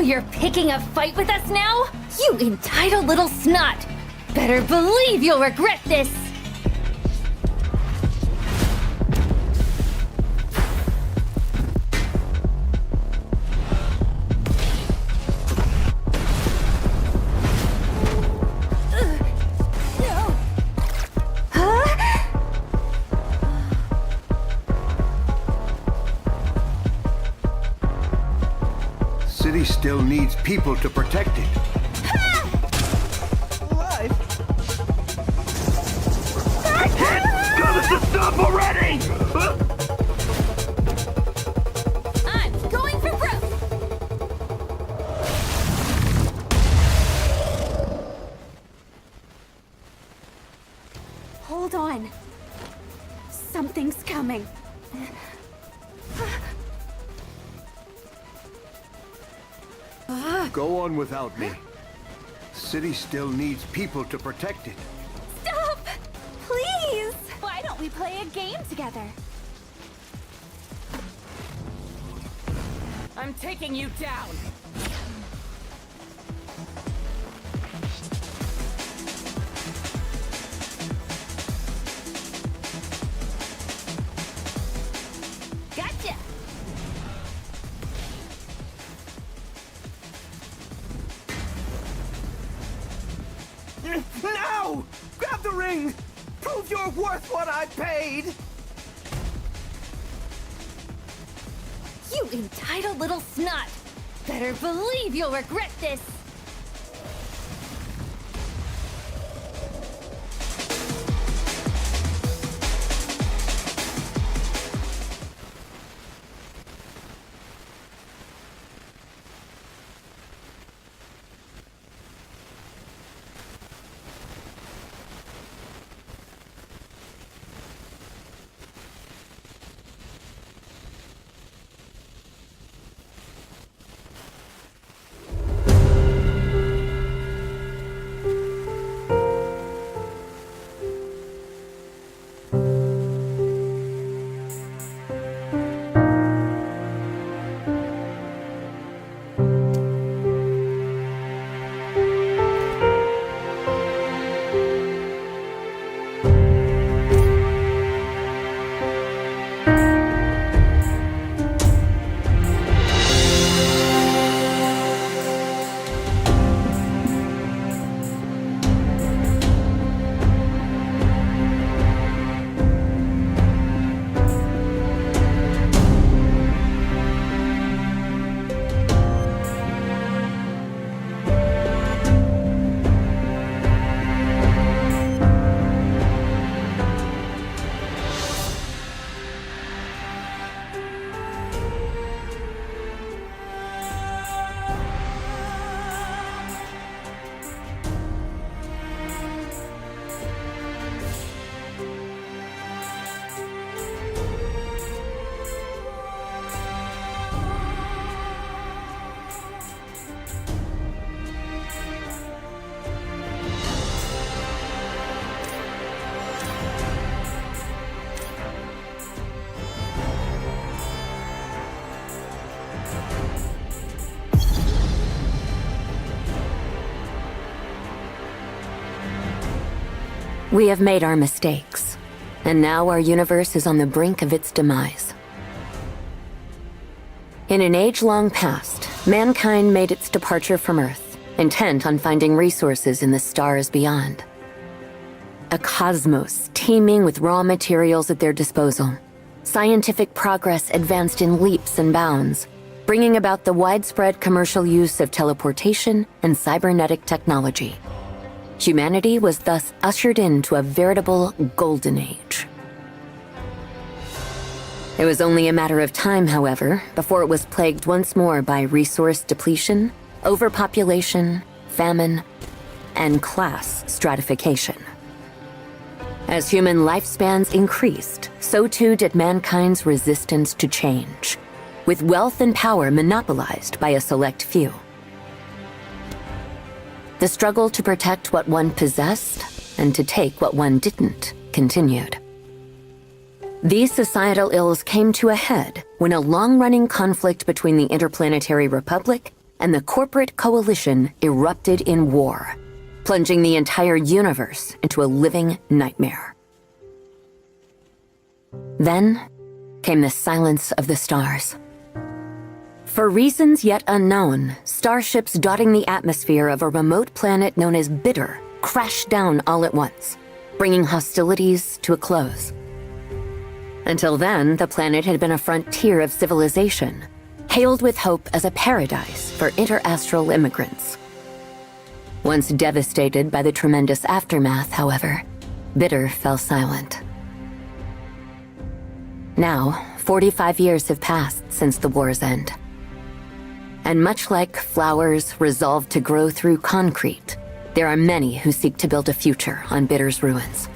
So you're picking a fight with us now? You entitled little snot! Better believe you'll regret this! City still needs people to protect it. Alive? Tell us to stop already! I'm going for broke! Hold on. Something's coming. Go on without me. City still needs people to protect it. Stop! Please! Why don't we play a game together? I'm taking you down. Gotcha! Now! Grab the ring! Prove you're worth what I paid! You entitled little snot! Better believe you'll regret this! We have made our mistakes, and now our universe is on the brink of its demise. In an age-long past, mankind made its departure from Earth, intent on finding resources in the stars beyond. A cosmos teeming with raw materials at their disposal. Scientific progress advanced in leaps and bounds, bringing about the widespread commercial use of teleportation and cybernetic technology. Humanity was thus ushered into a veritable golden age. It was only a matter of time, however, before it was plagued once more by resource depletion, overpopulation, famine, and class stratification. As human lifespans increased, so too did mankind's resistance to change, with wealth and power monopolized by a select few. The struggle to protect what one possessed and to take what one didn't continued. These societal ills came to a head when a long-running conflict between the Interplanetary Republic and the corporate coalition erupted in war, plunging the entire universe into a living nightmare. Then came the silence of the stars. For reasons yet unknown, starships dotting the atmosphere of a remote planet known as Bitter crashed down all at once, bringing hostilities to a close. Until then, the planet had been a frontier of civilization, hailed with hope as a paradise for interastral immigrants. Once devastated by the tremendous aftermath, however, Bitter fell silent. Now, 45 years have passed since the war's end. And much like flowers resolved to grow through concrete, there are many who seek to build a future on Bitter's ruins.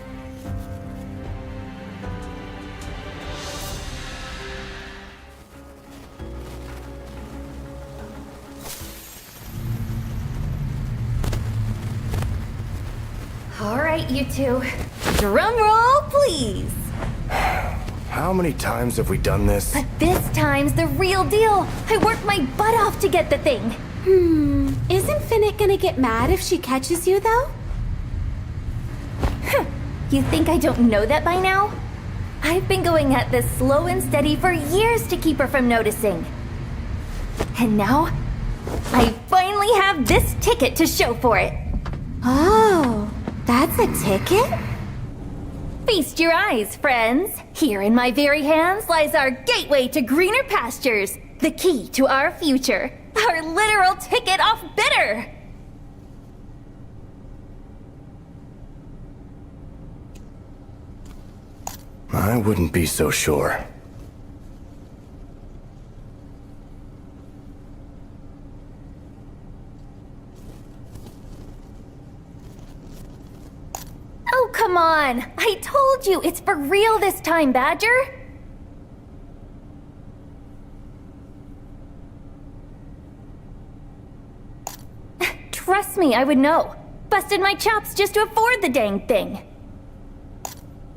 All right, you two. Drum roll, please. How many times have we done this? But this time's the real deal. I worked my butt off to get the thing. Isn't Finnick gonna get mad if she catches you, though? You think I don't know that by now? I've been going at this slow and steady for years to keep her from noticing. And now, I finally have this ticket to show for it. Oh, that's a ticket? Feast your eyes, friends. Here in my very hands lies our gateway to greener pastures, the key to our future, our literal ticket off Bitter. I wouldn't be so sure. Oh, come on. I told you it's for real this time, Badger. Trust me, I would know. Busted my chops just to afford the dang thing.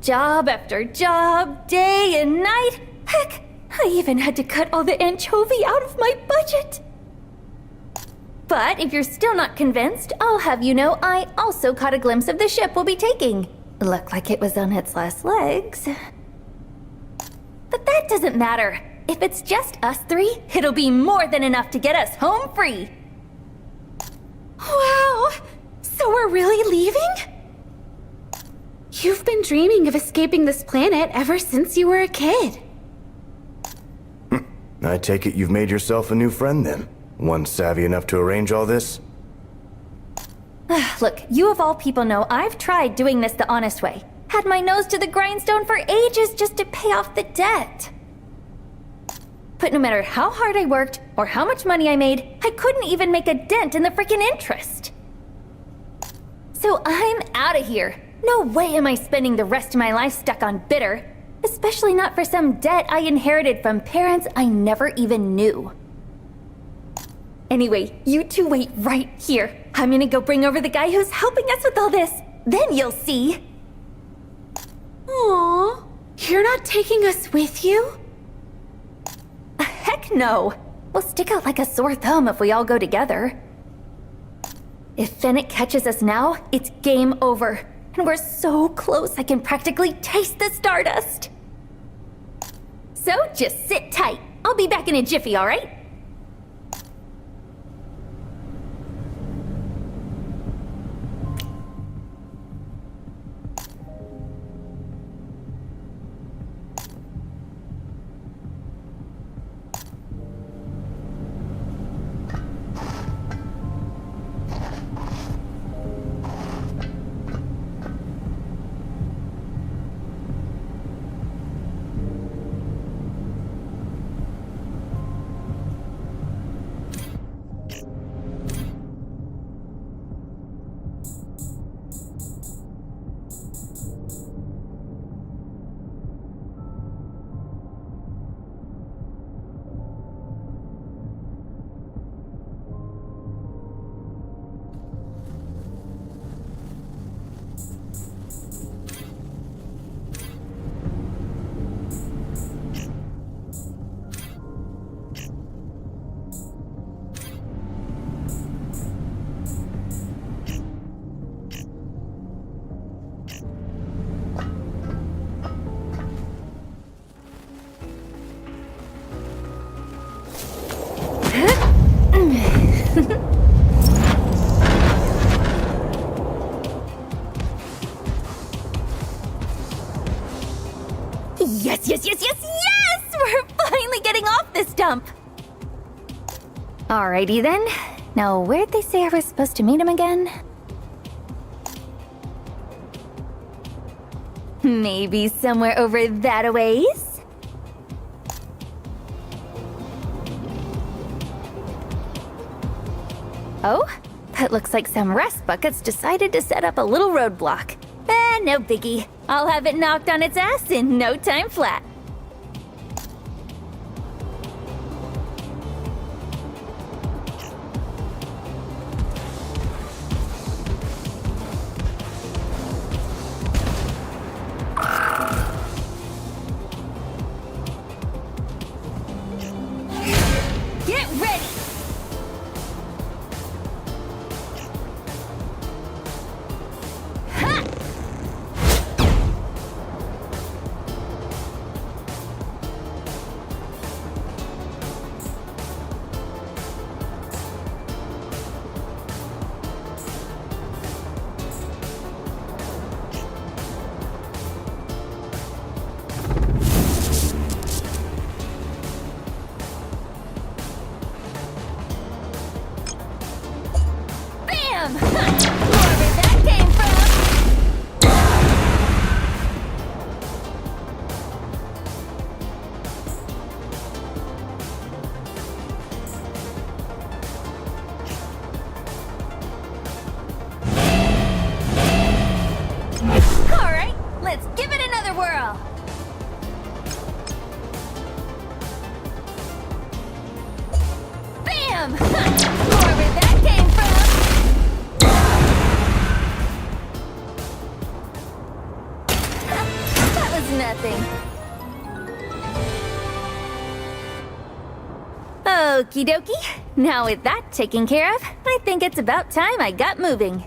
Job after job, day and night. Heck, I even had to cut all the anchovy out of my budget. But if you're still not convinced, I'll have you know I also caught a glimpse of the ship we'll be taking. Looked like it was on its last legs. But that doesn't matter. If it's just us three, it'll be more than enough to get us home free. Wow! So we're really leaving? You've been dreaming of escaping this planet ever since you were a kid. I take it you've made yourself a new friend then? One savvy enough to arrange all this? Look, you of all people know I've tried doing this the honest way. Had my nose to the grindstone for ages just to pay off the debt. But no matter how hard I worked or how much money I made, I couldn't even make a dent in the freaking interest. So I'm out of here. No way am I spending the rest of my life stuck on Bitter. Especially not for some debt I inherited from parents I never even knew. Anyway, you two wait right here. I'm gonna go bring over the guy who's helping us with all this. Then you'll see. Aww. You're not taking us with you? Heck no. We'll stick out like a sore thumb if we all go together. If Finnick catches us now, it's game over. And we're so close I can practically taste the stardust. So just sit tight. I'll be back in a jiffy, all right? yes, yes, yes, yes! We're finally getting off this dump! Alrighty then. Now, where'd they say I was supposed to meet him again? Maybe somewhere over that ways? Oh? That looks like some rust buckets decided to set up a little roadblock. No biggie. I'll have it knocked on its ass in no time flat. Get ready! Bam! Wherever that came from! Alright, let's give it another whirl! Bam! Wherever that came from! That was nothing. Okie dokie. Now with that taken care of, I think it's about time I got moving.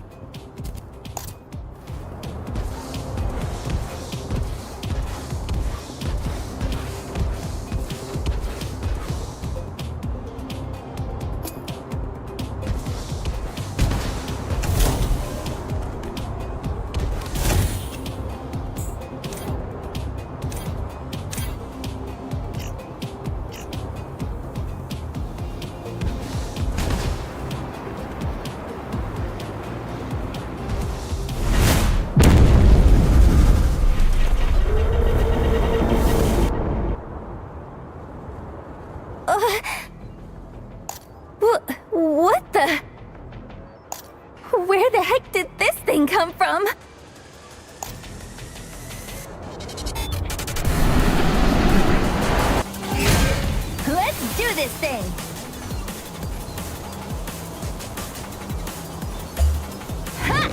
What the? Where the heck did this thing come from? Let's do this thing! Ha!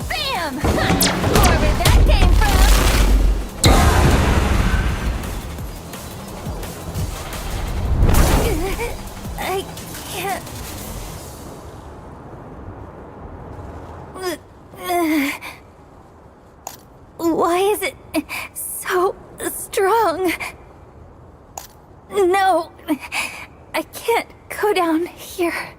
Bam! Wherever that came from! I can't... Why is it so strong? No, I can't go down here.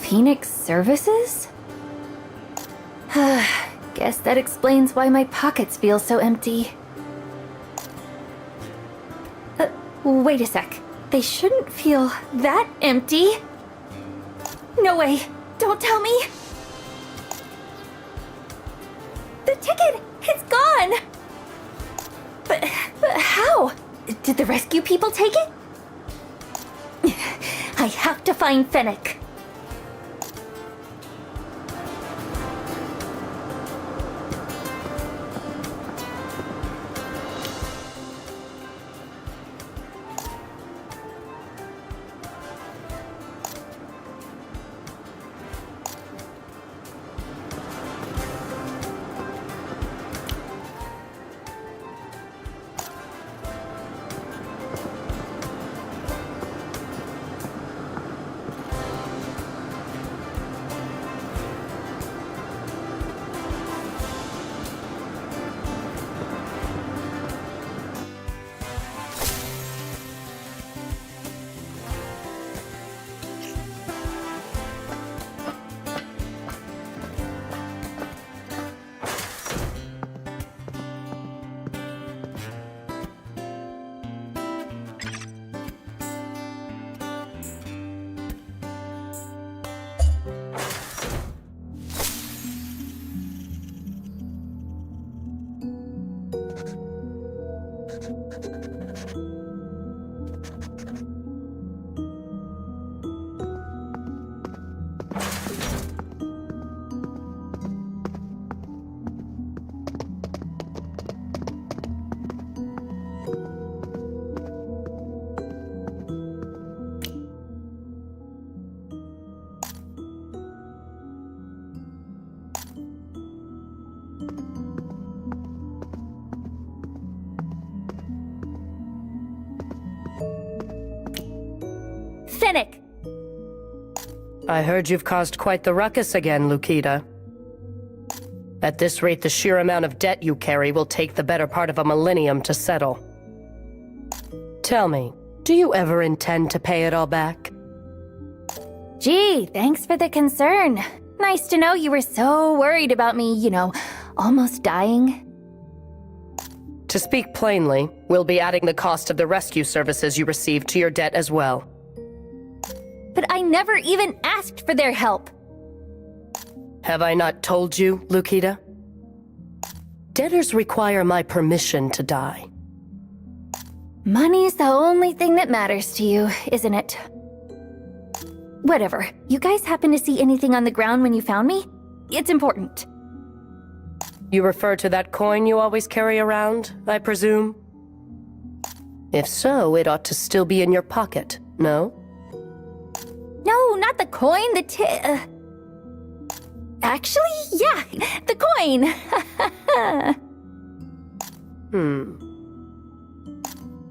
Phoenix Services? Guess that explains why my pockets feel so empty. Wait a sec. They shouldn't feel that empty. No way. Don't tell me. The ticket! It's gone! But how? Did the rescue people take it? I have to find Fennec. cynic! I heard you've caused quite the ruckus again, Lukita. At this rate, the sheer amount of debt you carry will take the better part of a millennium to settle. Tell me, do you ever intend to pay it all back? Gee, thanks for the concern. Nice to know you were so worried about me, almost dying. To speak plainly, we'll be adding the cost of the rescue services you received to your debt as well. But I never even asked for their help. Have I not told you, Lukita? Debtors require my permission to die. Money's the only thing that matters to you, isn't it? Whatever. You guys happen to see anything on the ground when you found me? It's important. You refer to that coin you always carry around, I presume? If so, it ought to still be in your pocket, no? No, not the coin, Actually, yeah, the coin!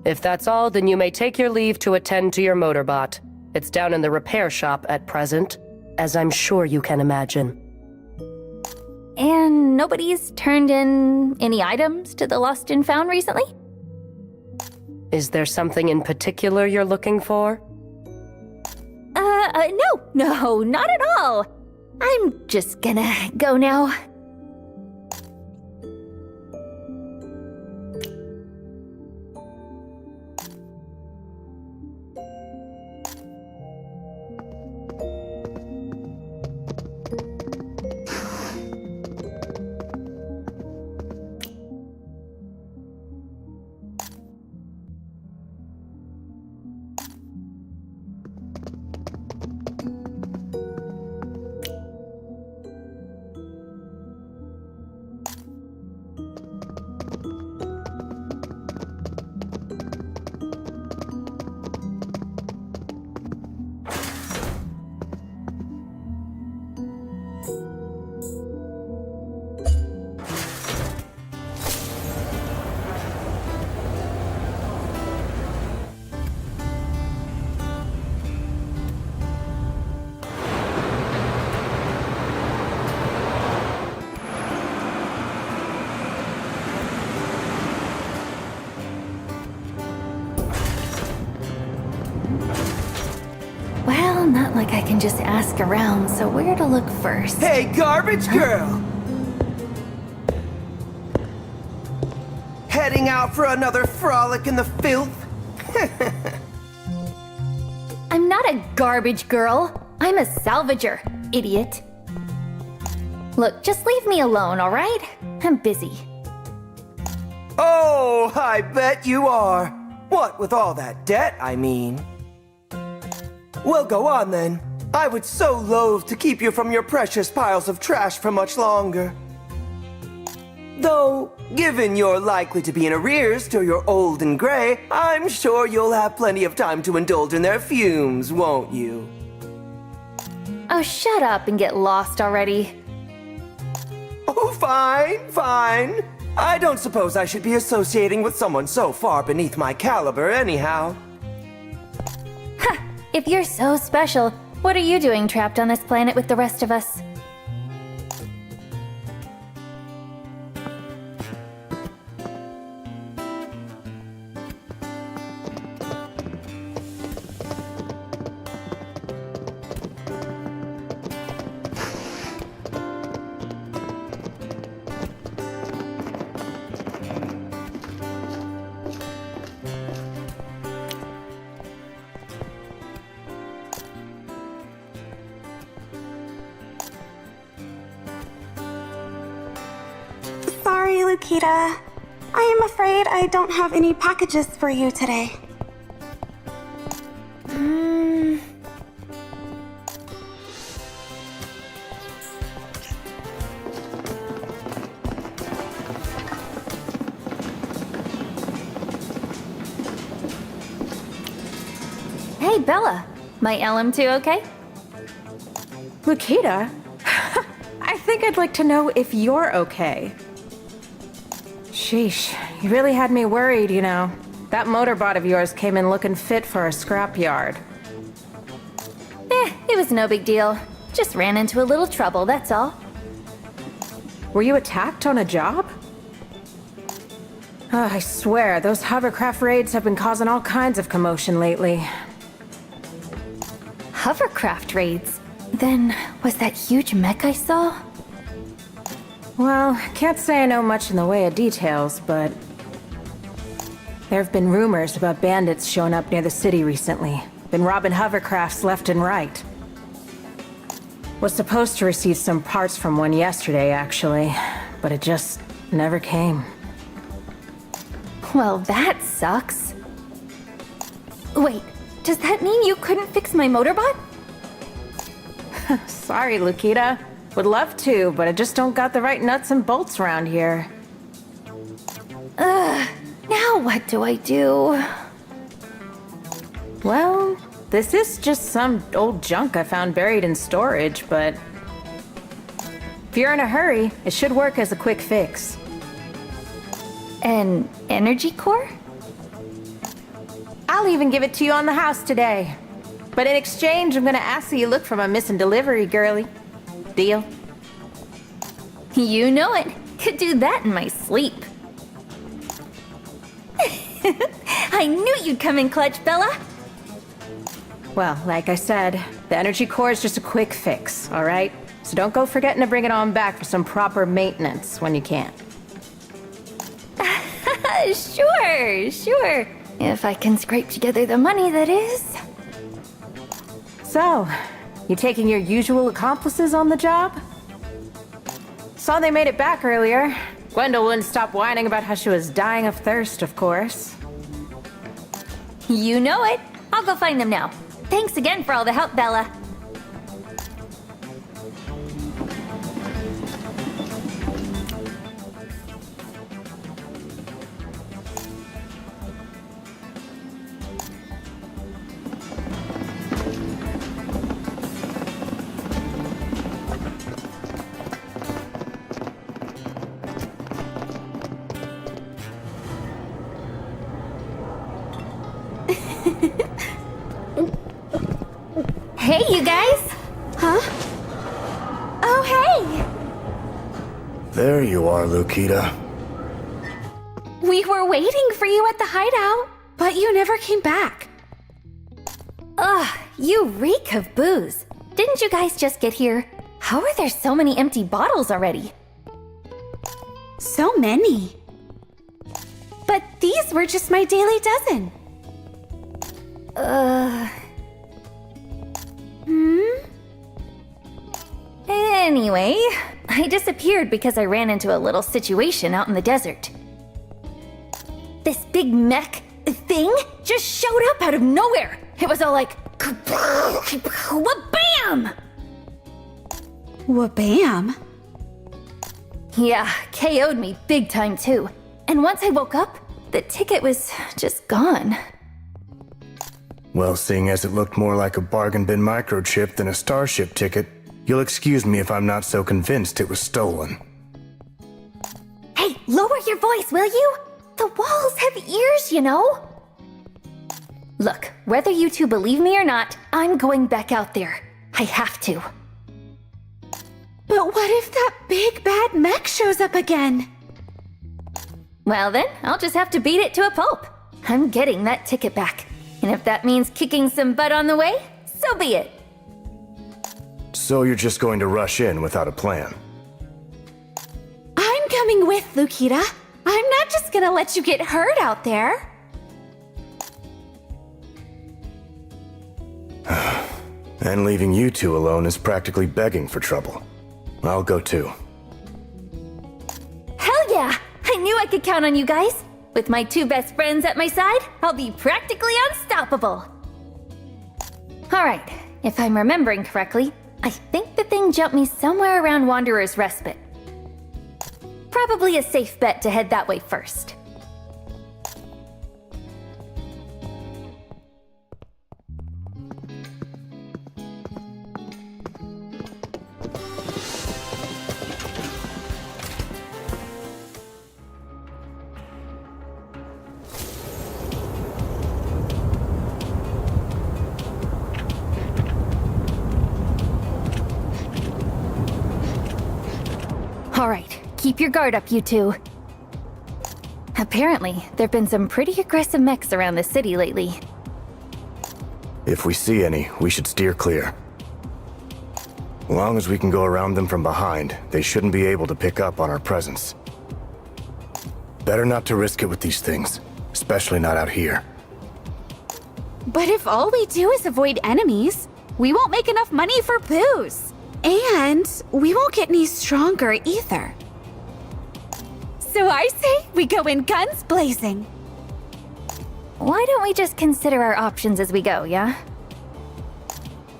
If that's all, then you may take your leave to attend to your motorbot. It's down in the repair shop at present, as I'm sure you can imagine. And nobody's turned in any items to the Lost and Found recently? Is there something in particular you're looking for? No, not at all. I'm just gonna go now. Well, not like I can just ask around, so where to look first? Hey, garbage girl! Heading out for another frolic in the filth? I'm not a garbage girl. I'm a salvager, idiot. Look, just leave me alone, all right? I'm busy. Oh, I bet you are. What with all that debt, I mean. Well, go on then. I would so loathe to keep you from your precious piles of trash for much longer. Though, given you're likely to be in arrears till you're old and gray, I'm sure you'll have plenty of time to indulge in their fumes, won't you? Oh, shut up and get lost already. Oh, fine, fine. I don't suppose I should be associating with someone so far beneath my caliber anyhow. If you're so special, what are you doing trapped on this planet with the rest of us? Sorry, Lukita. I am afraid I don't have any packages for you today. Hey, Bella. My LM2 okay? Lukita? I think I'd like to know if you're okay. Sheesh, you really had me worried, you know. That motorbot of yours came in looking fit for a scrapyard. no big deal. Just ran into a little trouble, that's all. Were you attacked on a job? I swear, those hovercraft raids have been causing all kinds of commotion lately. Hovercraft raids? Then, was that huge mech I saw? Well, can't say I know much in the way of details, but there have been rumors about bandits showing up near the city recently. Been robbing hovercrafts left and right. Was supposed to receive some parts from one yesterday, actually, but it just never came. Well, that sucks. Wait, does that mean you couldn't fix my motorbot? Sorry, Lukita. Would love to, but I just don't got the right nuts and bolts around here. Now what do I do? Well, this is just some old junk I found buried in storage, but if you're in a hurry, it should work as a quick fix. An energy core? I'll even give it to you on the house today. But in exchange, I'm gonna ask that you look for my missing delivery, girlie. Deal? You know it. Could do that in my sleep. I knew you'd come in clutch, Bella. Well, like I said, the energy core is just a quick fix, all right? So don't go forgetting to bring it on back for some proper maintenance when you can. Sure. If I can scrape together the money, that is. So, you taking your usual accomplices on the job? Saw they made it back earlier. Gwendol wouldn't stop whining about how she was dying of thirst, of course. You know it. I'll go find them now. Thanks again for all the help, Bella. Hey, you guys! Huh? Oh, hey! There you are, Lukita. We were waiting for you at the hideout, but you never came back. Ugh, you reek of booze. Didn't you guys just get here? How are there so many empty bottles already? So many. But these were just my daily dozen. Anyway, I disappeared because I ran into a little situation out in the desert. This big mech thing just showed up out of nowhere. It was all like, wha-bam! Wha-bam? Yeah, KO'd me big time too. And once I woke up, the ticket was just gone. Well, seeing as it looked more like a bargain bin microchip than a starship ticket, you'll excuse me if I'm not so convinced it was stolen. Hey, lower your voice, will you? The walls have ears, you know. Look, whether you two believe me or not, I'm going back out there. I have to. But what if that big bad mech shows up again? Well then, I'll just have to beat it to a pulp. I'm getting that ticket back. And if that means kicking some butt on the way, so be it. So you're just going to rush in without a plan? I'm coming with, Lukita. I'm not just gonna let you get hurt out there. And leaving you two alone is practically begging for trouble. I'll go too. Hell yeah! I knew I could count on you guys. With my two best friends at my side, I'll be practically unstoppable. Alright, if I'm remembering correctly, I think the thing jumped me somewhere around Wanderer's Respite. Probably a safe bet to head that way first. keep your guard up, you two. Apparently, there've been some pretty aggressive mechs around the city lately. If we see any, we should steer clear. Long as we can go around them from behind, they shouldn't be able to pick up on our presence. Better not to risk it with these things, especially not out here. But if all we do is avoid enemies, we won't make enough money for booze. And we won't get any stronger either. So I say we go in guns blazing. Why don't we just consider our options as we go, yeah?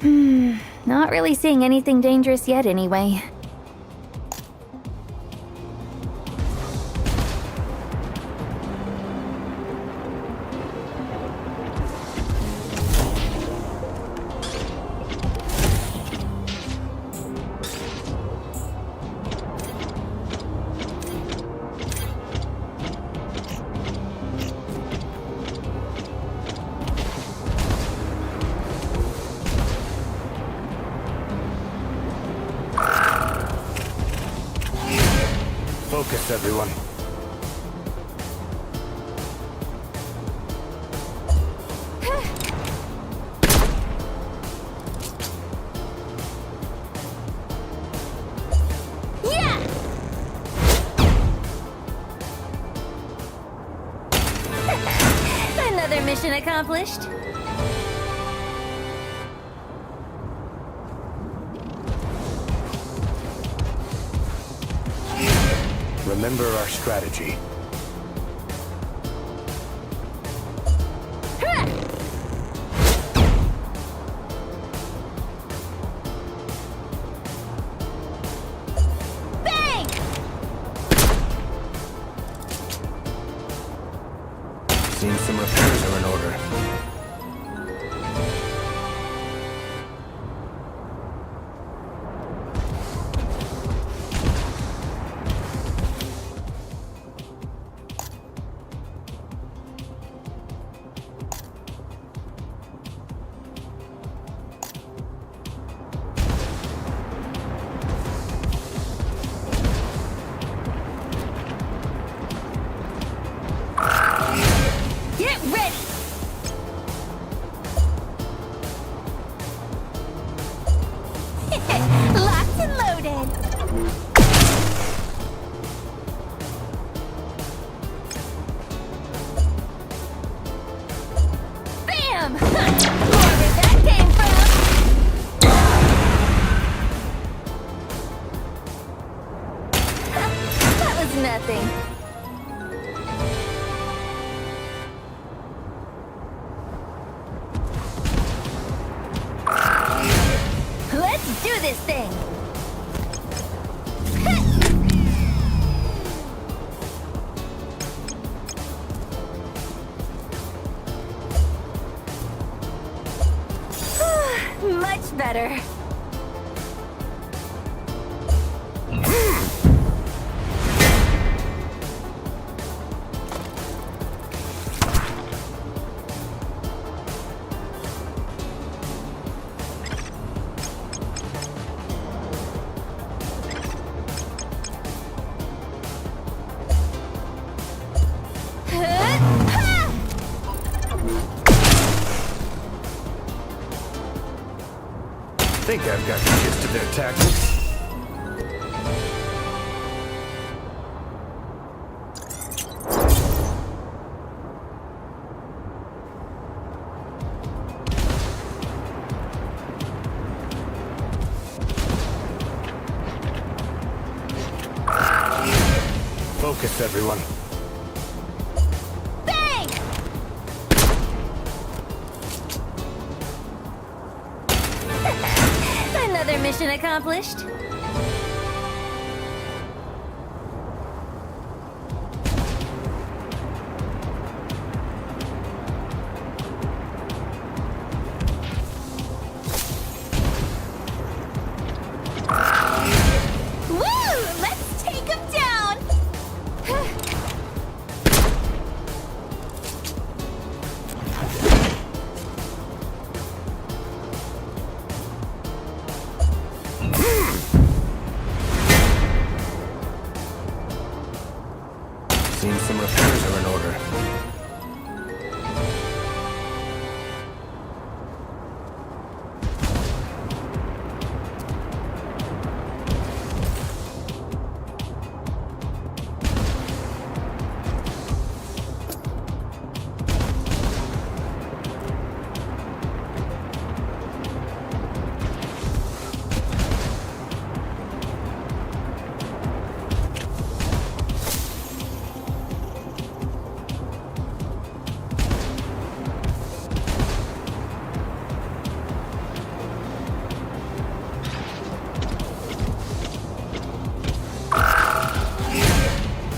Not really seeing anything dangerous yet anyway. Focus, everyone. Another mission accomplished. Remember our strategy. Bang! Seems some repairs are in order. Get ready! Locked and loaded! Bam! More where that came from! That was nothing. Let's do this thing! Much better. I think I've got the gist of their tactics. Focus, everyone. Bang! Another mission accomplished. Woo! Let's take him down! Repairs are in order.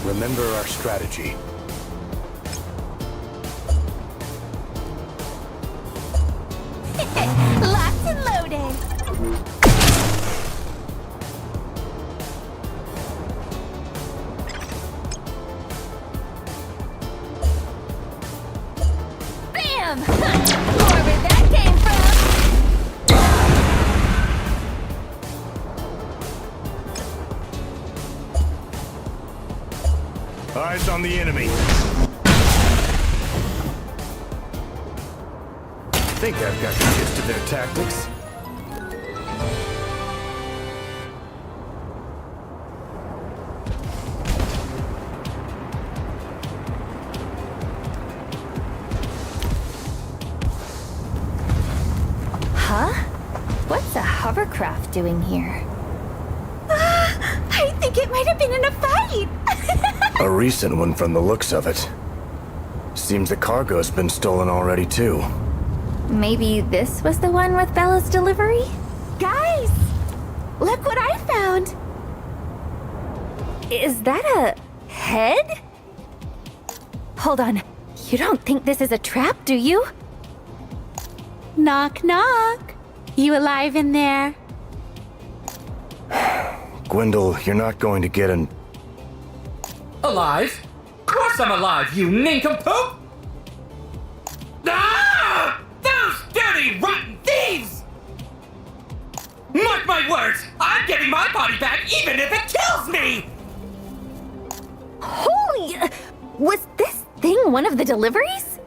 Remember our strategy. Locked and loaded. Bam! More where that came from. Eyes on the enemy. I think I've got the gist of their tactics. Huh? What's a hovercraft doing here? I think it might have been in a fight. A recent one from the looks of it. Seems the cargo's been stolen already too. Maybe this was the one with Bella's delivery? Guys, look what I found. Is that a head? Hold on. You don't think this is a trap, do you? Knock, knock. You alive in there? Gwendol, you're not going to get an... Alive? Of course I'm alive, you nincompoop! Ah! Those dirty, rotten thieves! Mark my words, I'm getting my body back even if it kills me! Holy... Was this thing one of the deliveries?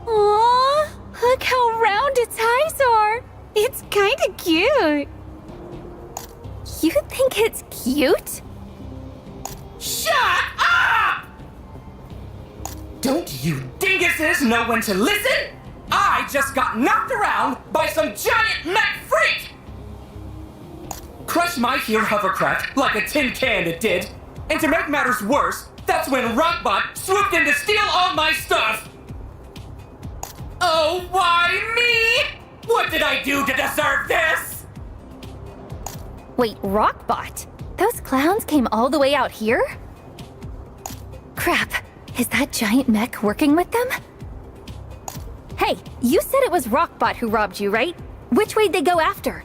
Aw, look how round its eyes are. It's kinda cute. You think it's cute? Shut up! Don't you dinguses know when to listen? I just got knocked around by some giant mech freak! Crushed my here hovercraft like a tin can it did. And to make matters worse, that's when Rockbot swooped in to steal all my stuff! Oh, why me? What did I do to deserve this? Wait, Rockbot? Those clowns came all the way out here? Crap, is that giant mech working with them? Hey, you said it was Rockbot who robbed you, right? Which way'd they go after?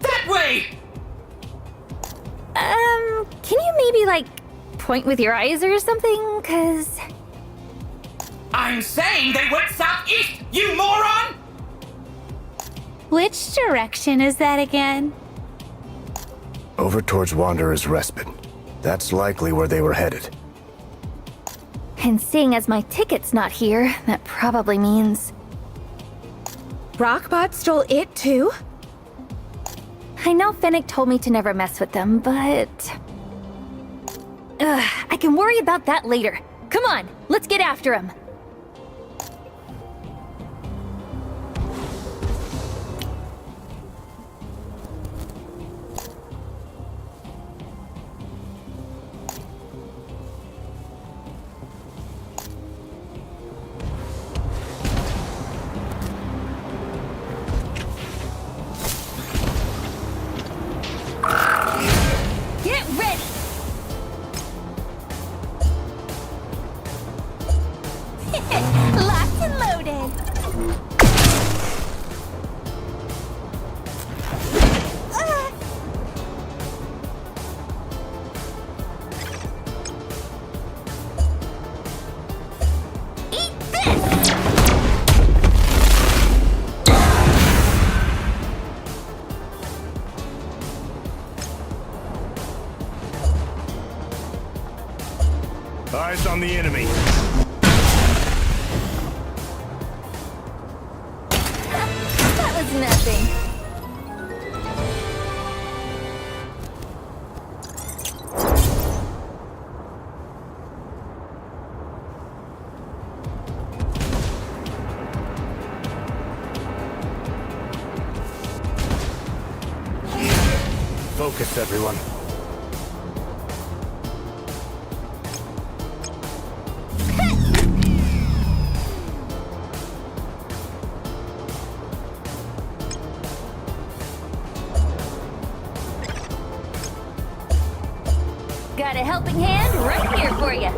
That way! Can you maybe, like, point with your eyes or something? 'Cause... I'm saying they went southeast, you moron! Which direction is that again? Over towards Wanderer's Respite. That's likely where they were headed. And seeing as my ticket's not here, that probably means... Rockbot stole it too? I know Fennec told me to never mess with them, but... I can worry about that later. Come on, let's get after him. Get ready! Eyes on the enemy. That was nothing. Focus, everyone. Got a helping hand right here for you.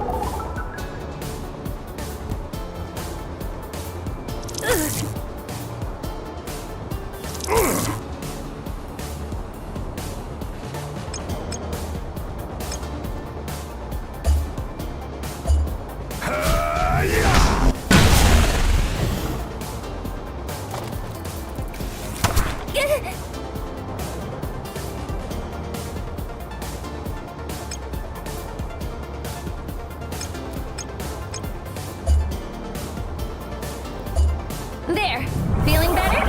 There. Feeling better?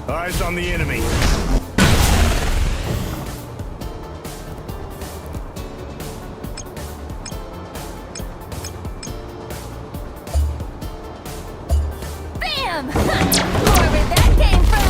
Eyes on the enemy. Bam! More where that came from!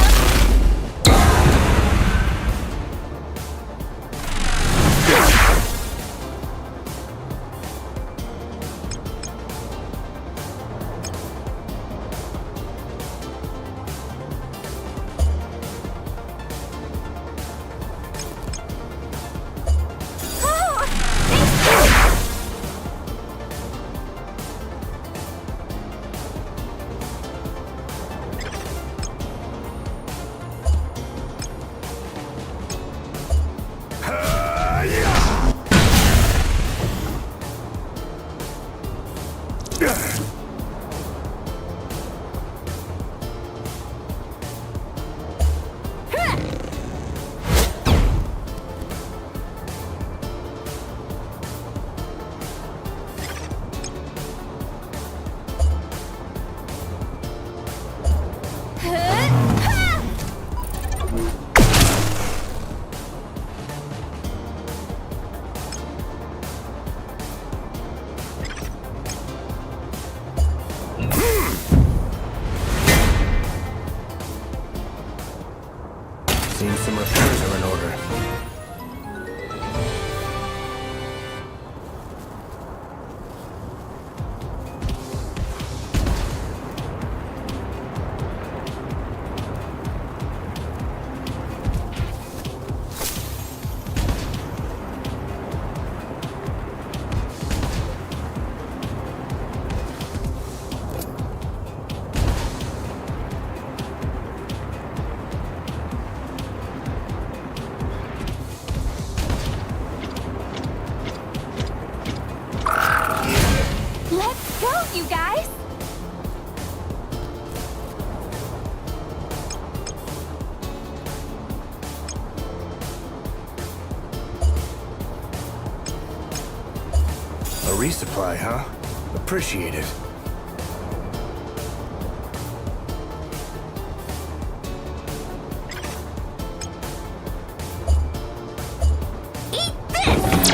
Seems some repairs are in order. Let's go, you guys! A resupply, huh? Appreciate it. Eat this!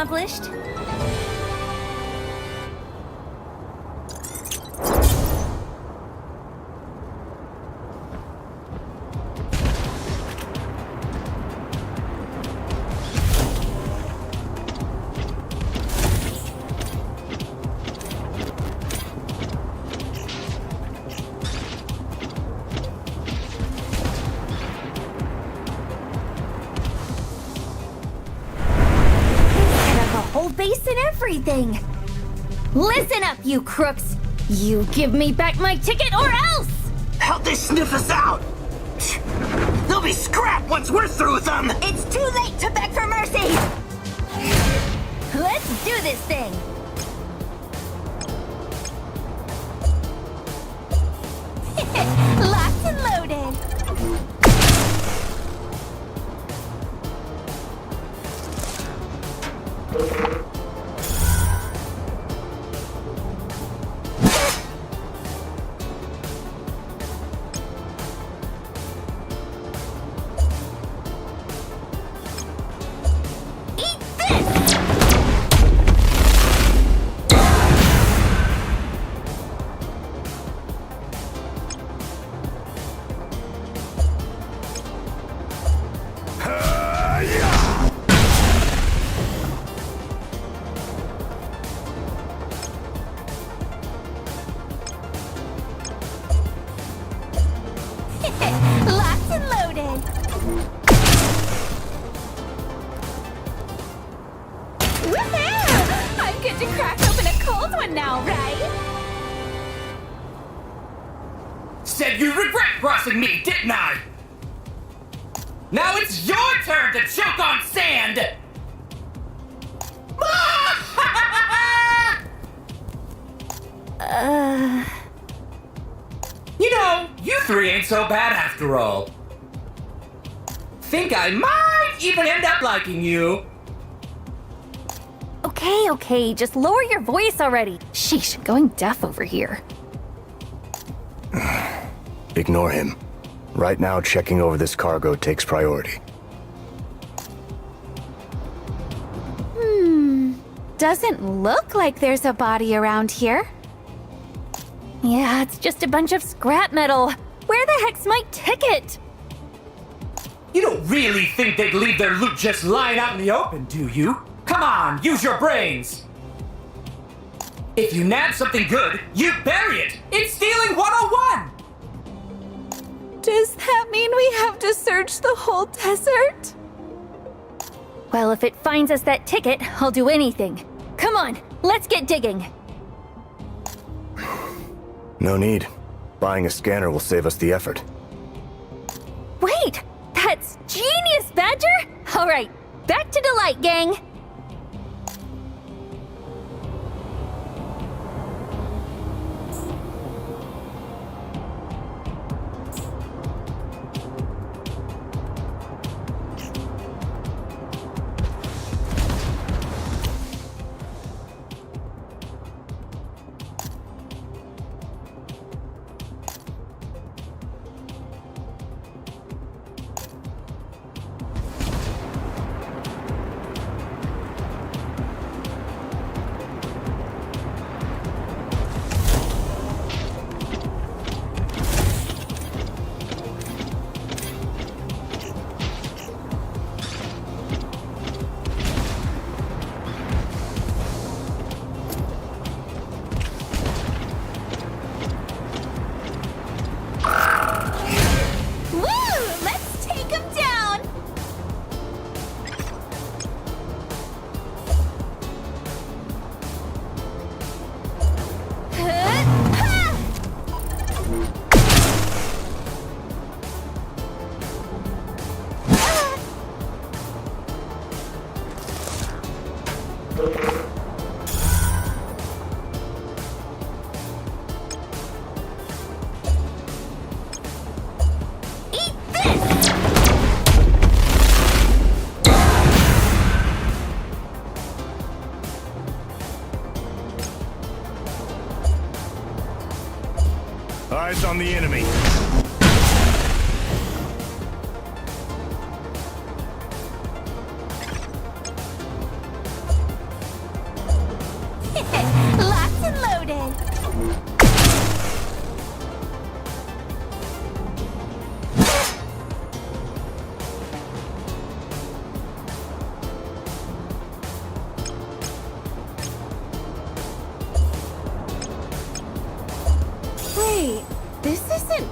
accomplished. Whole base and everything. Listen up, you crooks. You give me back my ticket or else! How'd they sniff us out? They'll be scrap once we're through with them! It's too late to beg for mercy! Let's do this thing! Locked and loaded! Locked and loaded! Woohoo! I'm good to crack open a cold one now, right? Said you regret crossing me, didn't I? Now it's your turn to choke on sand! You know, you three ain't so bad after all. Think I might even end up liking you. Okay, just lower your voice already. Sheesh, going deaf over here. Ignore him. Right now, checking over this cargo takes priority. Doesn't look like there's a body around here. Yeah, it's just a bunch of scrap metal. Where the heck's my ticket? You don't really think they'd leave their loot just lying out in the open, do you? Come on, use your brains! If you nab something good, you bury it! It's stealing 101! Does that mean we have to search the whole desert? Well, if it finds us that ticket, I'll do anything. Come on, let's get digging. No need. Buying a scanner will save us the effort. Wait, that's genius, Badger! All right, back to Delight, gang. Eyes on the enemy.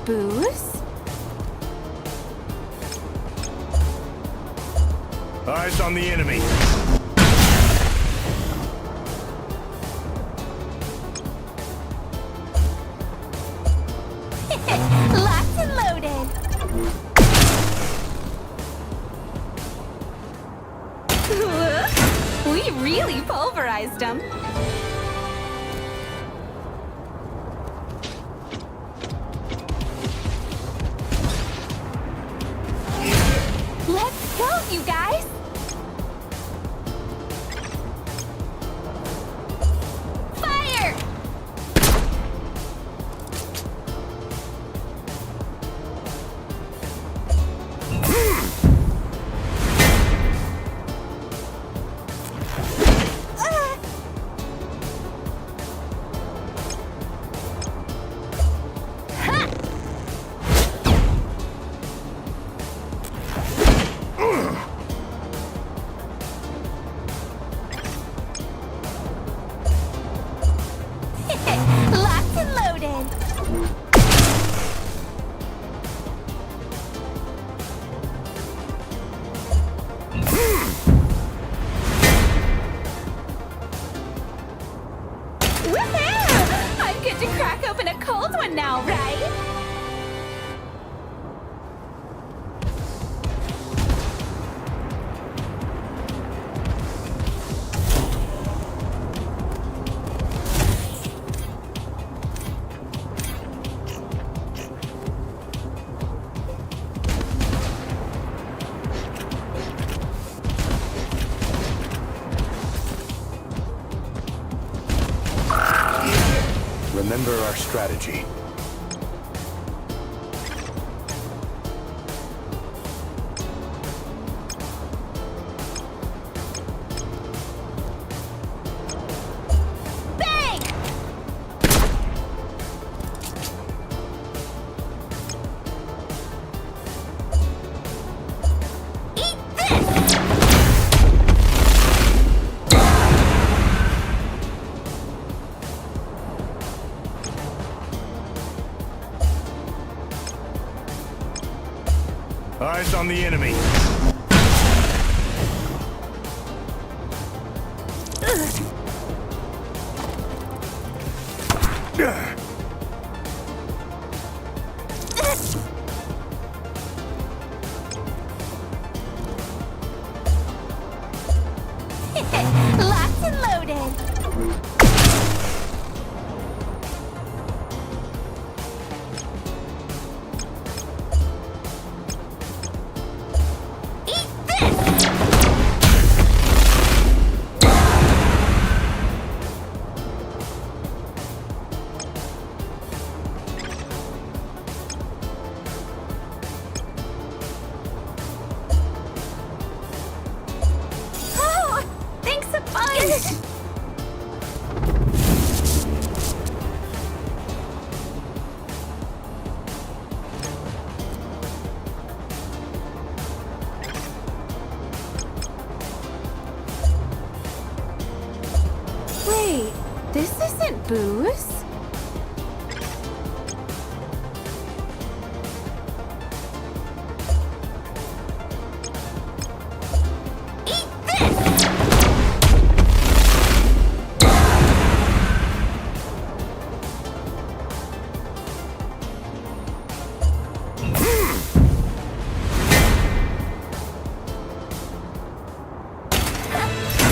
booze? Eyes on the enemy. Locked and loaded. We really pulverized them. Let's go, you guys! Fire! Locked and loaded. Woohoo! I'm good to crack open a cold one now, right? Remember our strategy. Bang! Eat this! Eyes on the enemy. Locked and loaded. Eat this! Oh, thanks a bunch! Wait, this isn't booze? Eat this!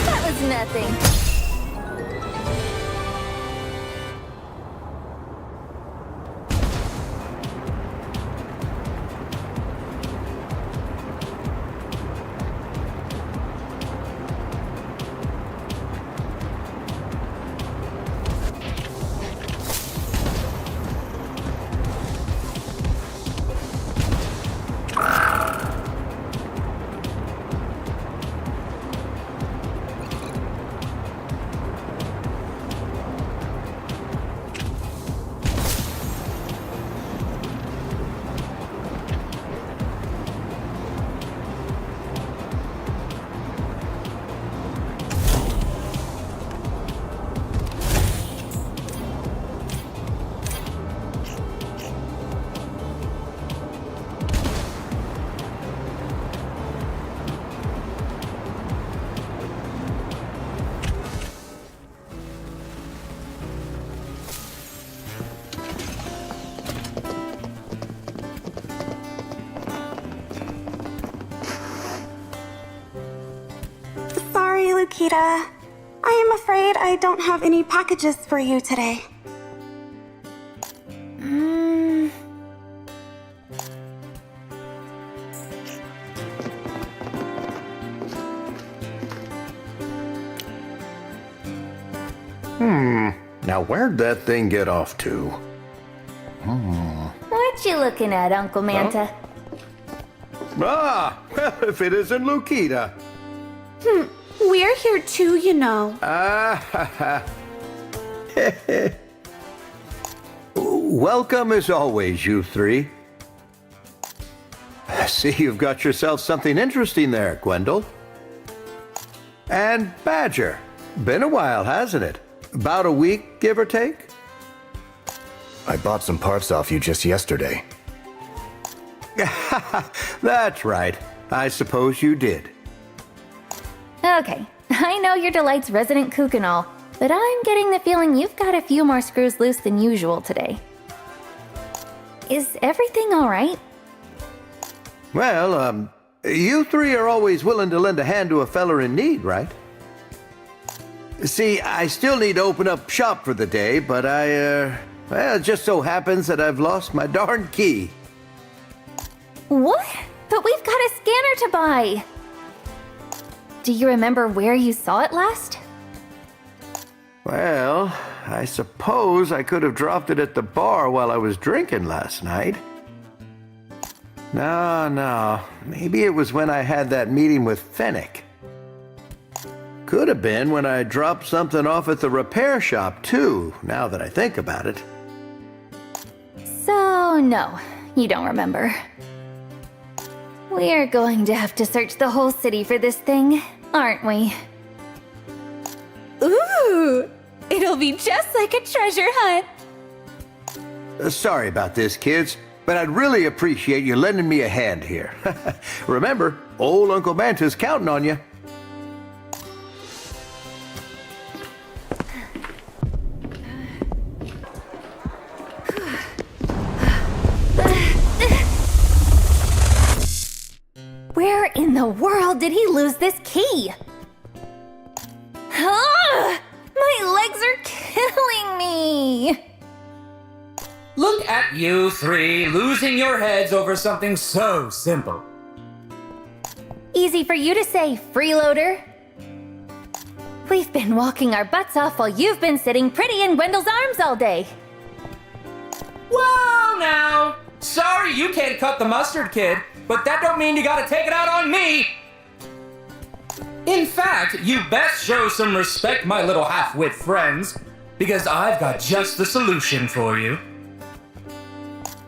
That was nothing. Lukita. I am afraid I don't have any packages for you today. Now where'd that thing get off to? What you looking at, Uncle Manta? Ah, if it isn't Lukita. We're here too, you know. Welcome as always, you three. I see you've got yourself something interesting there, Gwendol. And Badger. Been a while, hasn't it? About a week, give or take? I bought some parts off you just yesterday. That's right. I suppose you did. Okay, I know you're Delight's resident kook and all, but I'm getting the feeling you've got a few more screws loose than usual today. Is everything alright? Well, you three are always willing to lend a hand to a feller in need, right? See, I still need to open up shop for the day, but well, it just so happens that I've lost my darn key. What? But we've got a scanner to buy! Do you remember where you saw it last? Well, I suppose I could have dropped it at the bar while I was drinking last night. No, maybe it was when I had that meeting with Fennec. Could have been when I dropped something off at the repair shop, too, now that I think about it. So, no, you don't remember. We're going to have to search the whole city for this thing, aren't we? Ooh, it'll be just like a treasure hunt. Sorry about this, kids, but I'd really appreciate you lending me a hand here. Remember, old Uncle Manta's counting on you. Where in the world did he lose this key? Ah! My legs are killing me! Look at you three losing your heads over something so simple. Easy for you to say, freeloader. We've been walking our butts off while you've been sitting pretty in Gwendol's arms all day. Well, now, sorry you can't cut the mustard, kid, but that don't mean you gotta take it out on me. In fact, you best show some respect, my little half-wit friends, because I've got just the solution for you.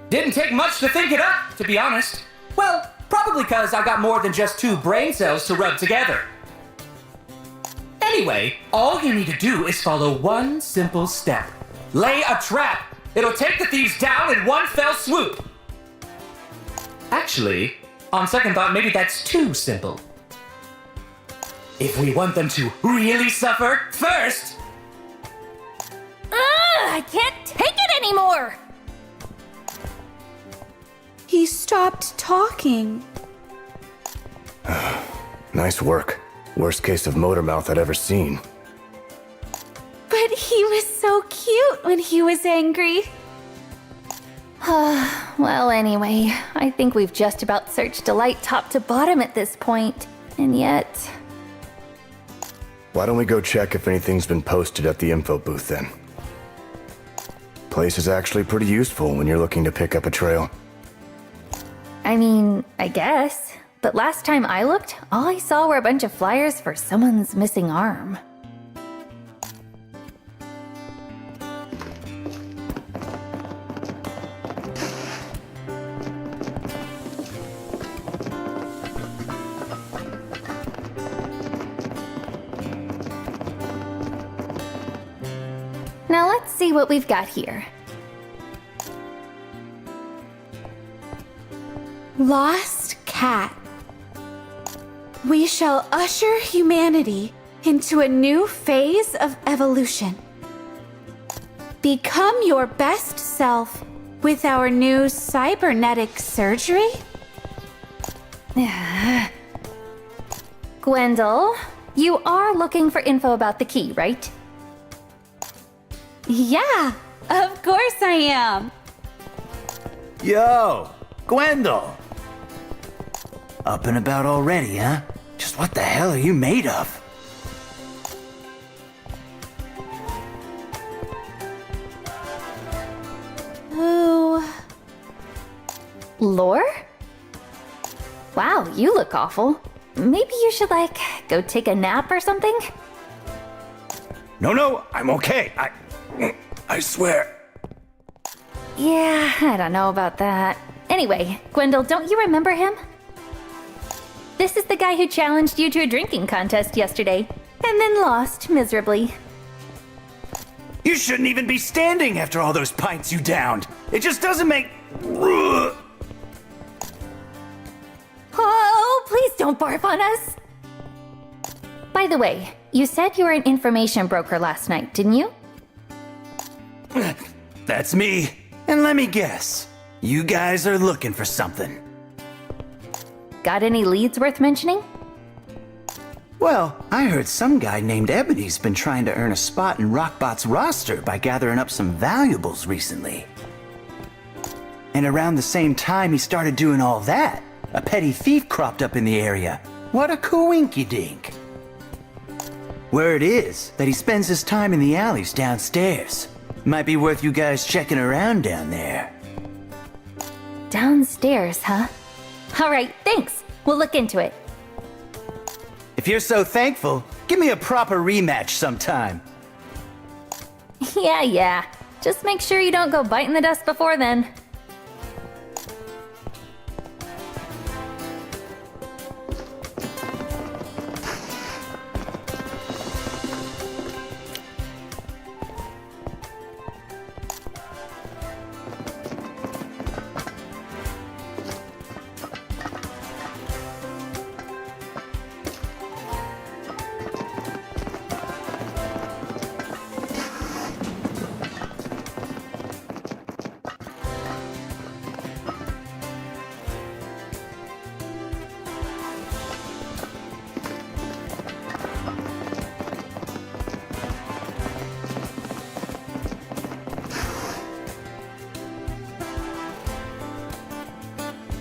Didn't take much to think it up, to be honest. Well, probably because I got more than just 2 brain cells to rub together. Anyway, all you need to do is follow one simple step. Lay a trap. It'll take the thieves down in one fell swoop. Actually, on second thought, maybe that's too simple. If we want them to really suffer, first... I can't take it anymore! He stopped talking. Nice work. Worst case of motor mouth I'd ever seen. But he was so cute when he was angry. Well, anyway, I think we've just about searched Delight top to bottom at this point. And yet... Why don't we go check if anything's been posted at the info booth then? Place is actually pretty useful when you're looking to pick up a trail. I mean, I guess. But last time I looked, all I saw were a bunch of flyers for someone's missing arm. Now let's see what we've got here. Lost cat. We shall usher humanity into a new phase of evolution. Become your best self with our new cybernetic surgery? Gwendol, You are looking for info about the key, right? Yeah, of course I am. Yo, Gwendol. Up and about already, huh? Just what the hell are you made of? Who? Lore? Wow, you look awful. Maybe you should, like, go take a nap or something? No, I'm okay. I swear. Yeah, I don't know about that. Anyway, Gwendol, don't you remember him? This is the guy who challenged you to a drinking contest yesterday, and then lost miserably. You shouldn't even be standing after all those pints you downed. It just doesn't make... Oh, please don't barf on us! By the way, you said you were an information broker last night, didn't you? That's me. And let me guess. You guys are looking for something. Got any leads worth mentioning? Well, I heard some guy named Ebony's been trying to earn a spot in Rockbot's roster by gathering up some valuables recently. And around the same time he started doing all that, a petty thief cropped up in the area. What a coinky-dink. Word is that he spends his time in the alleys downstairs. Might be worth you guys checking around down there. Downstairs, huh? Alright, thanks. We'll look into it. If you're so thankful, give me a proper rematch sometime. Yeah. Just make sure you don't go biting the dust before then.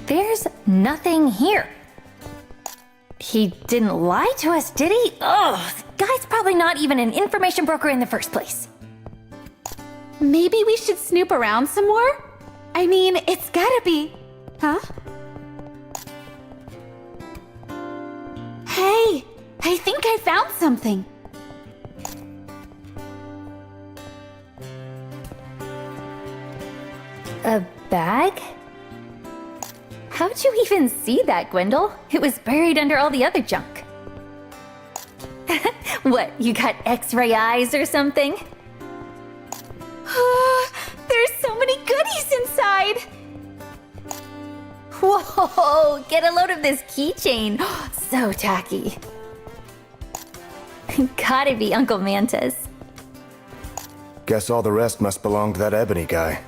There's nothing here. He didn't lie to us, did he? Ugh, the guy's probably not even an information broker in the first place. Maybe we should snoop around some more? I mean, it's gotta be... Huh? Hey, I think I found something. A bag? How'd you even see that, Gwendol? It was buried under all the other junk. What, you got X-ray eyes or something? There's so many goodies inside! Whoa, get a load of this keychain. So tacky. Gotta be Uncle Manta's. Guess all the rest must belong to that Ebony guy.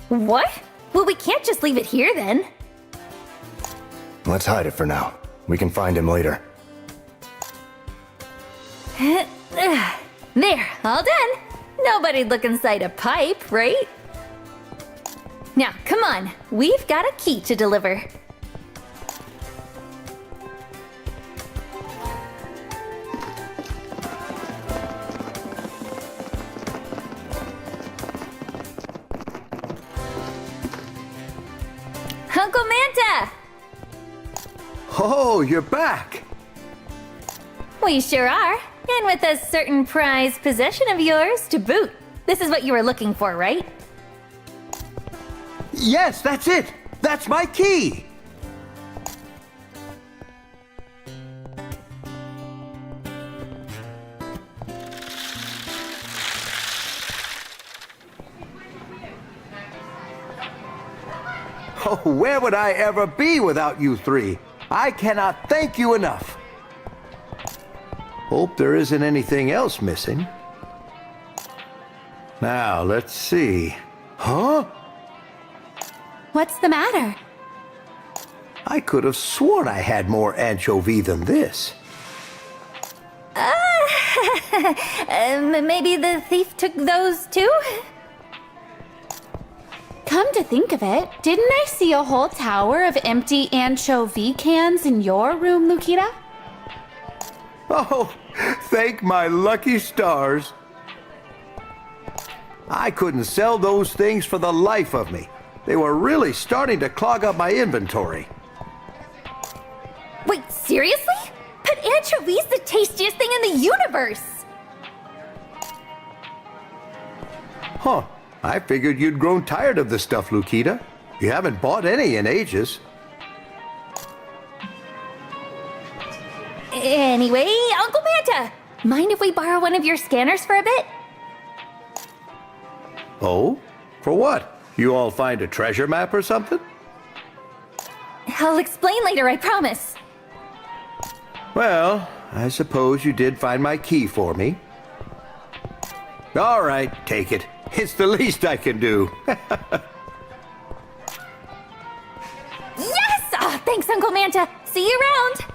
What? Well, we can't just leave it here then. Let's hide it for now. We can find him later. There, all done. Nobody'd look inside a pipe, right? Now, come on. We've got a key to deliver. Uncle Manta! Oh, you're back. We sure are. And with a certain prized possession of yours to boot. This is what you were looking for, right? Yes, that's it. That's my key. Oh, where would I ever be without you three? I cannot thank you enough. Hope there isn't anything else missing. Now, let's see. Huh? What's the matter? I could have sworn I had more anchovy than this. Maybe the thief took those too? Come to think of it, didn't I see a whole tower of empty anchovy cans in your room, Lukita? Oh, thank my lucky stars. I couldn't sell those things for the life of me. They were really starting to clog up my inventory. Wait, seriously? But anchovies the tastiest thing in the universe! Huh. I figured you'd grown tired of the stuff, Lukita. You haven't bought any in ages. Anyway, Uncle Manta, mind if we borrow one of your scanners for a bit? Oh? For what? You all find a treasure map or something? I'll explain later, I promise. Well, I suppose you did find my key for me. All right, take it. It's the least I can do. Yes! Oh, thanks, Uncle Manta. See you around.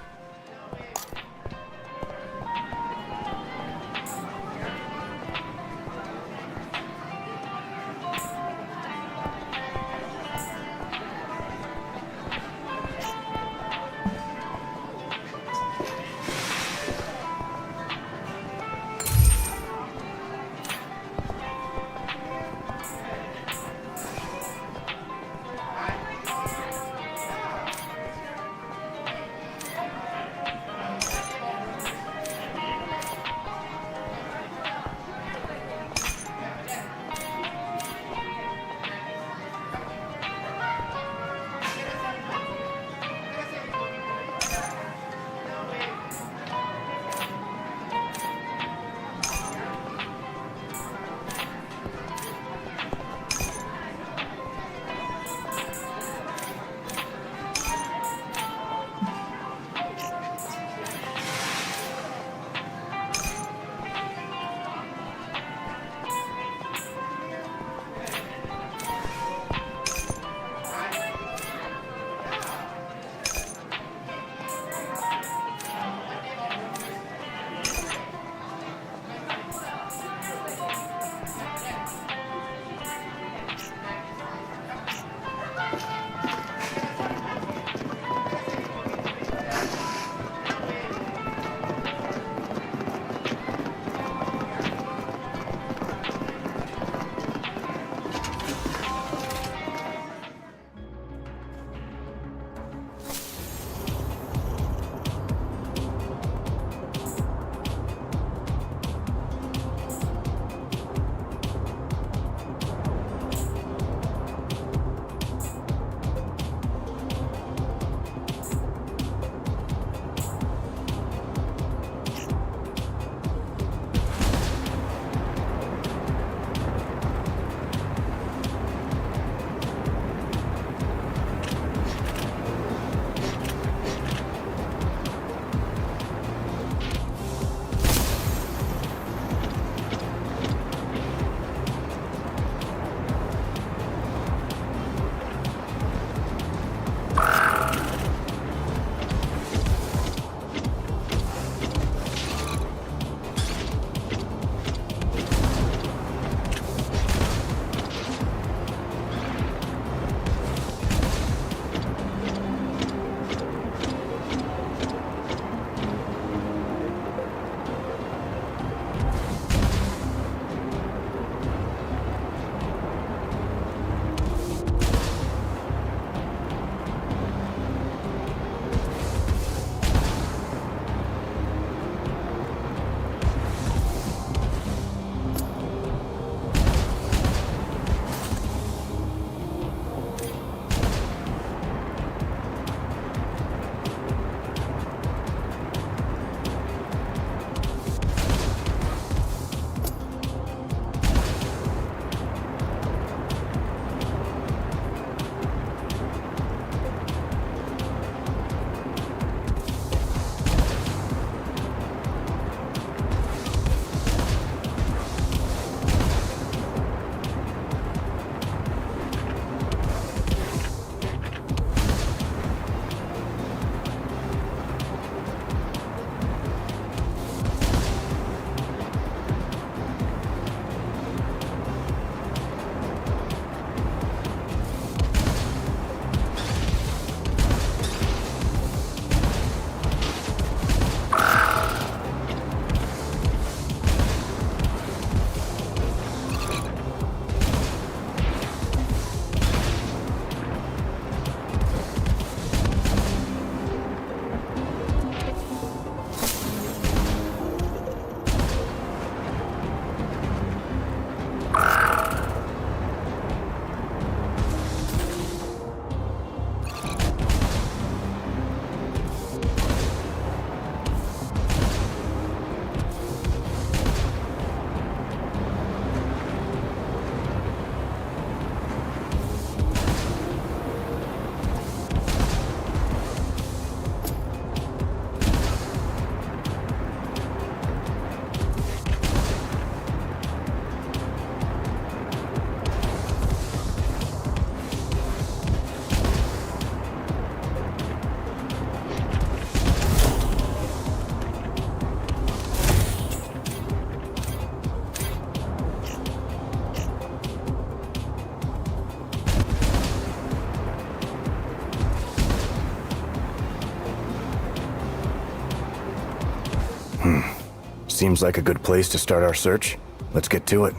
Seems like a good place to start our search. Let's get to it.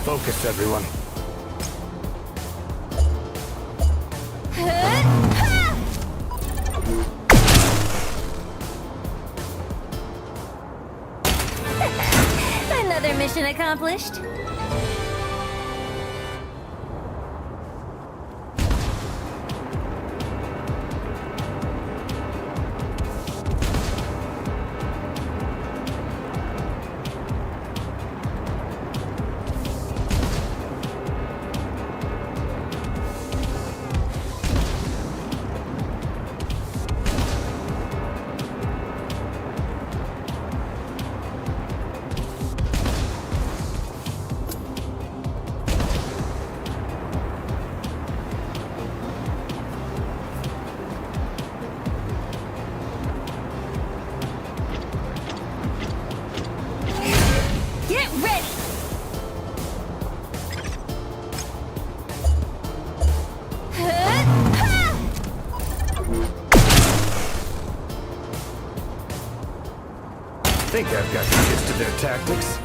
Focus, everyone. Another mission accomplished. Get ready! I think I've got the gist of their tactics.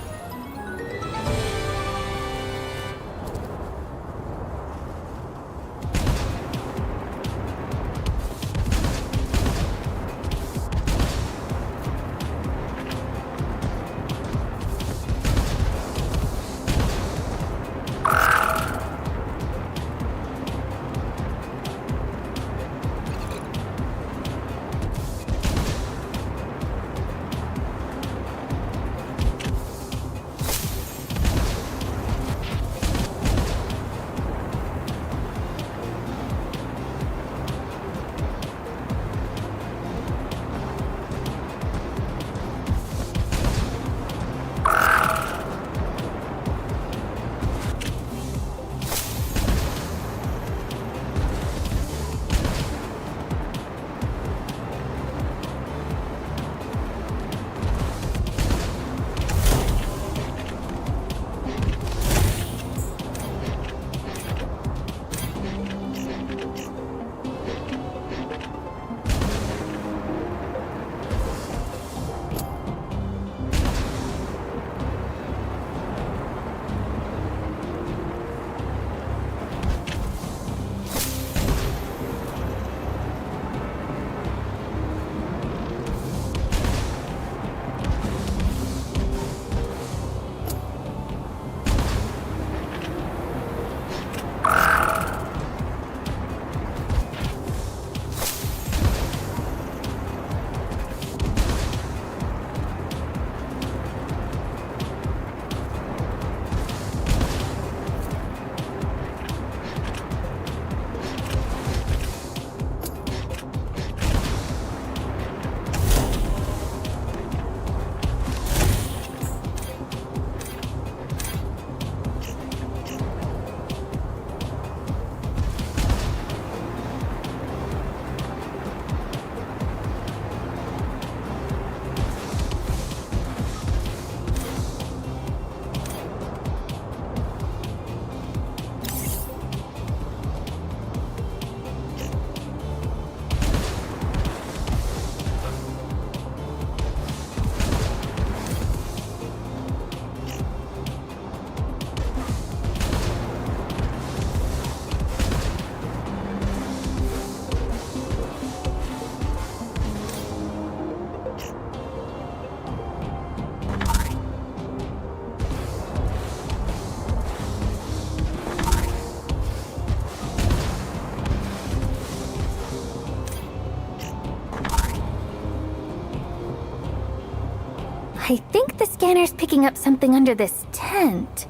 I think the scanner's picking up something under this tent.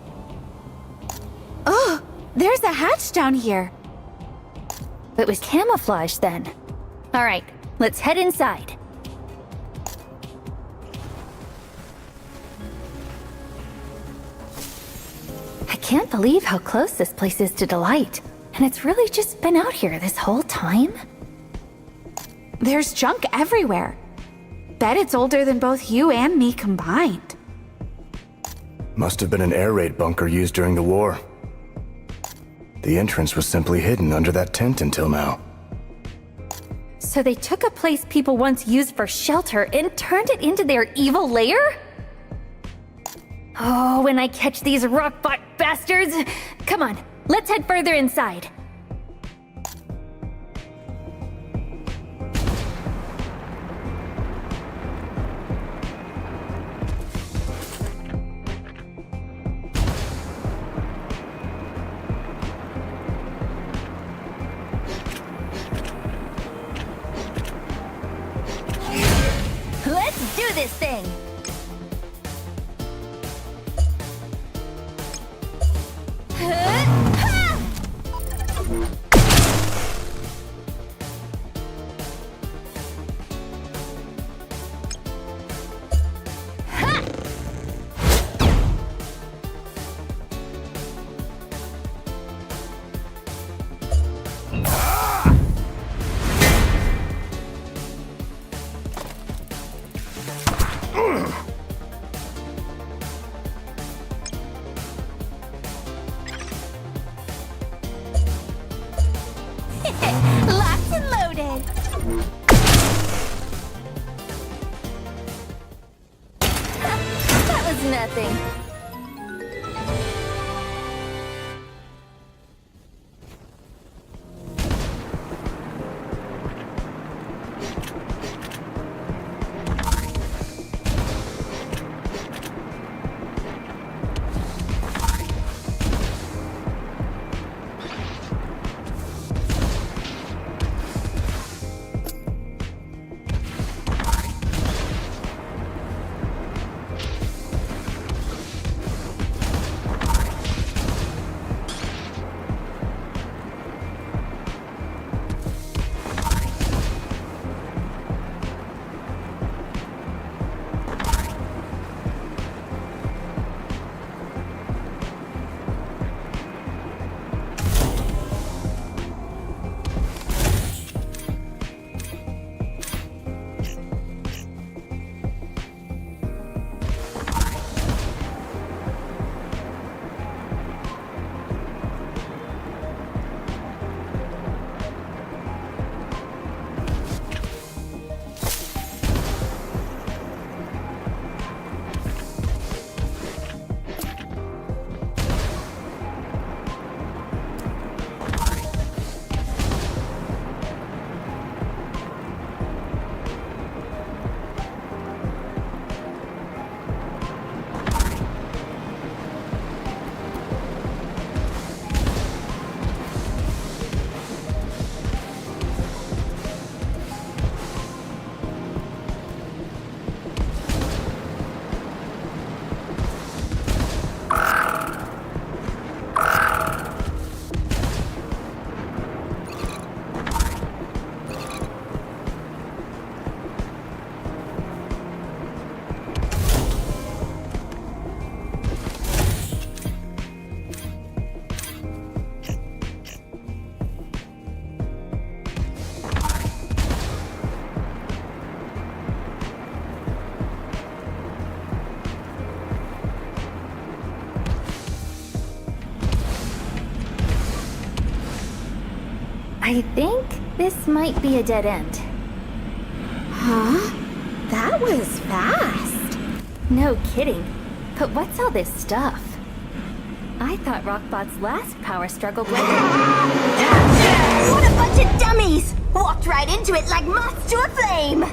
Oh, there's a hatch down here. It was camouflage then. All right, let's head inside. I can't believe how close this place is to Delight. And it's really just been out here this whole time? There's junk everywhere. Bet it's older than both you and me combined. Must have been an air raid bunker used during the war. The entrance was simply hidden under that tent until now. So they took a place people once used for shelter and turned it into their evil lair? Oh, when I catch these rockbot bastards! Come on, let's head further inside. Let's do this thing! Locked and loaded. That was nothing. I think this might be a dead end. Huh? That was fast. No kidding. But what's all this stuff? I thought Rockbot's last power struggle went... What a bunch of dummies! Walked right into it like moths to a flame!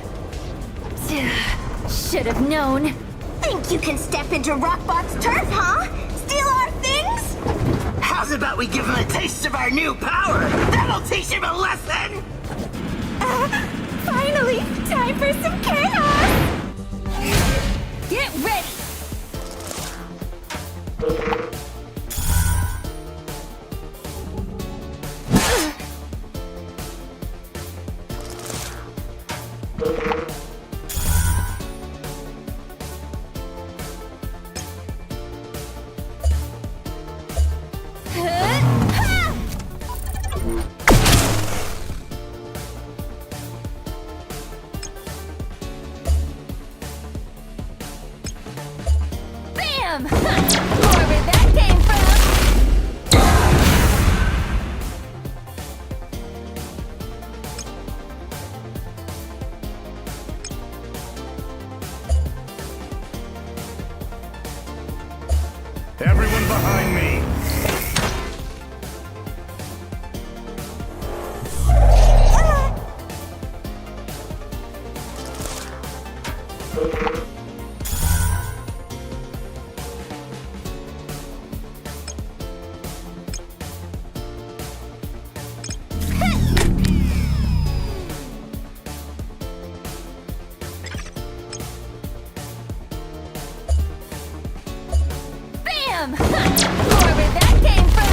Should have known. Think you can step into Rockbot's turf, huh? Steal our things? How's about we give him a taste of our new power? That'll teach him a lesson! Finally, time for some chaos! Get ready! Bam! More where that came from! Everyone behind me! Bam! More where that came from!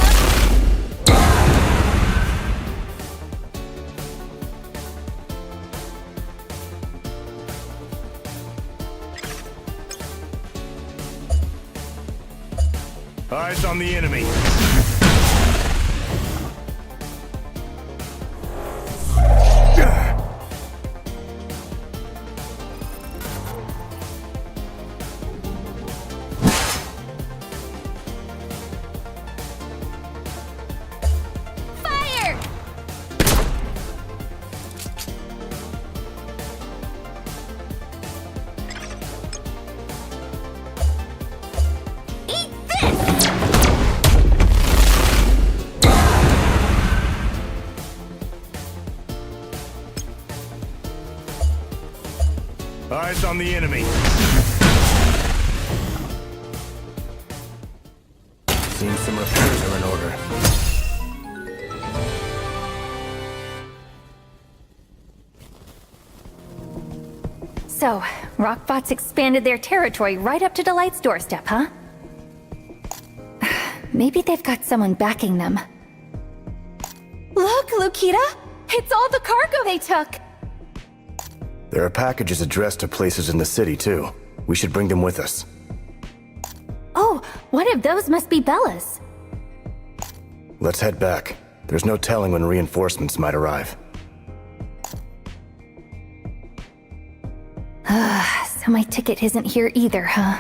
Eyes on the enemy. Fire! Eat this! Eyes on the enemy. Seems some repairs are in order. So, Rockbots expanded their territory right up to Delight's doorstep, huh? Maybe they've got someone backing them. Look, Lukita! It's all the cargo they took! There are packages addressed to places in the city, too. We should bring them with us. Oh, one of those must be Bella's. Let's head back. There's no telling when reinforcements might arrive. So my ticket isn't here either, huh?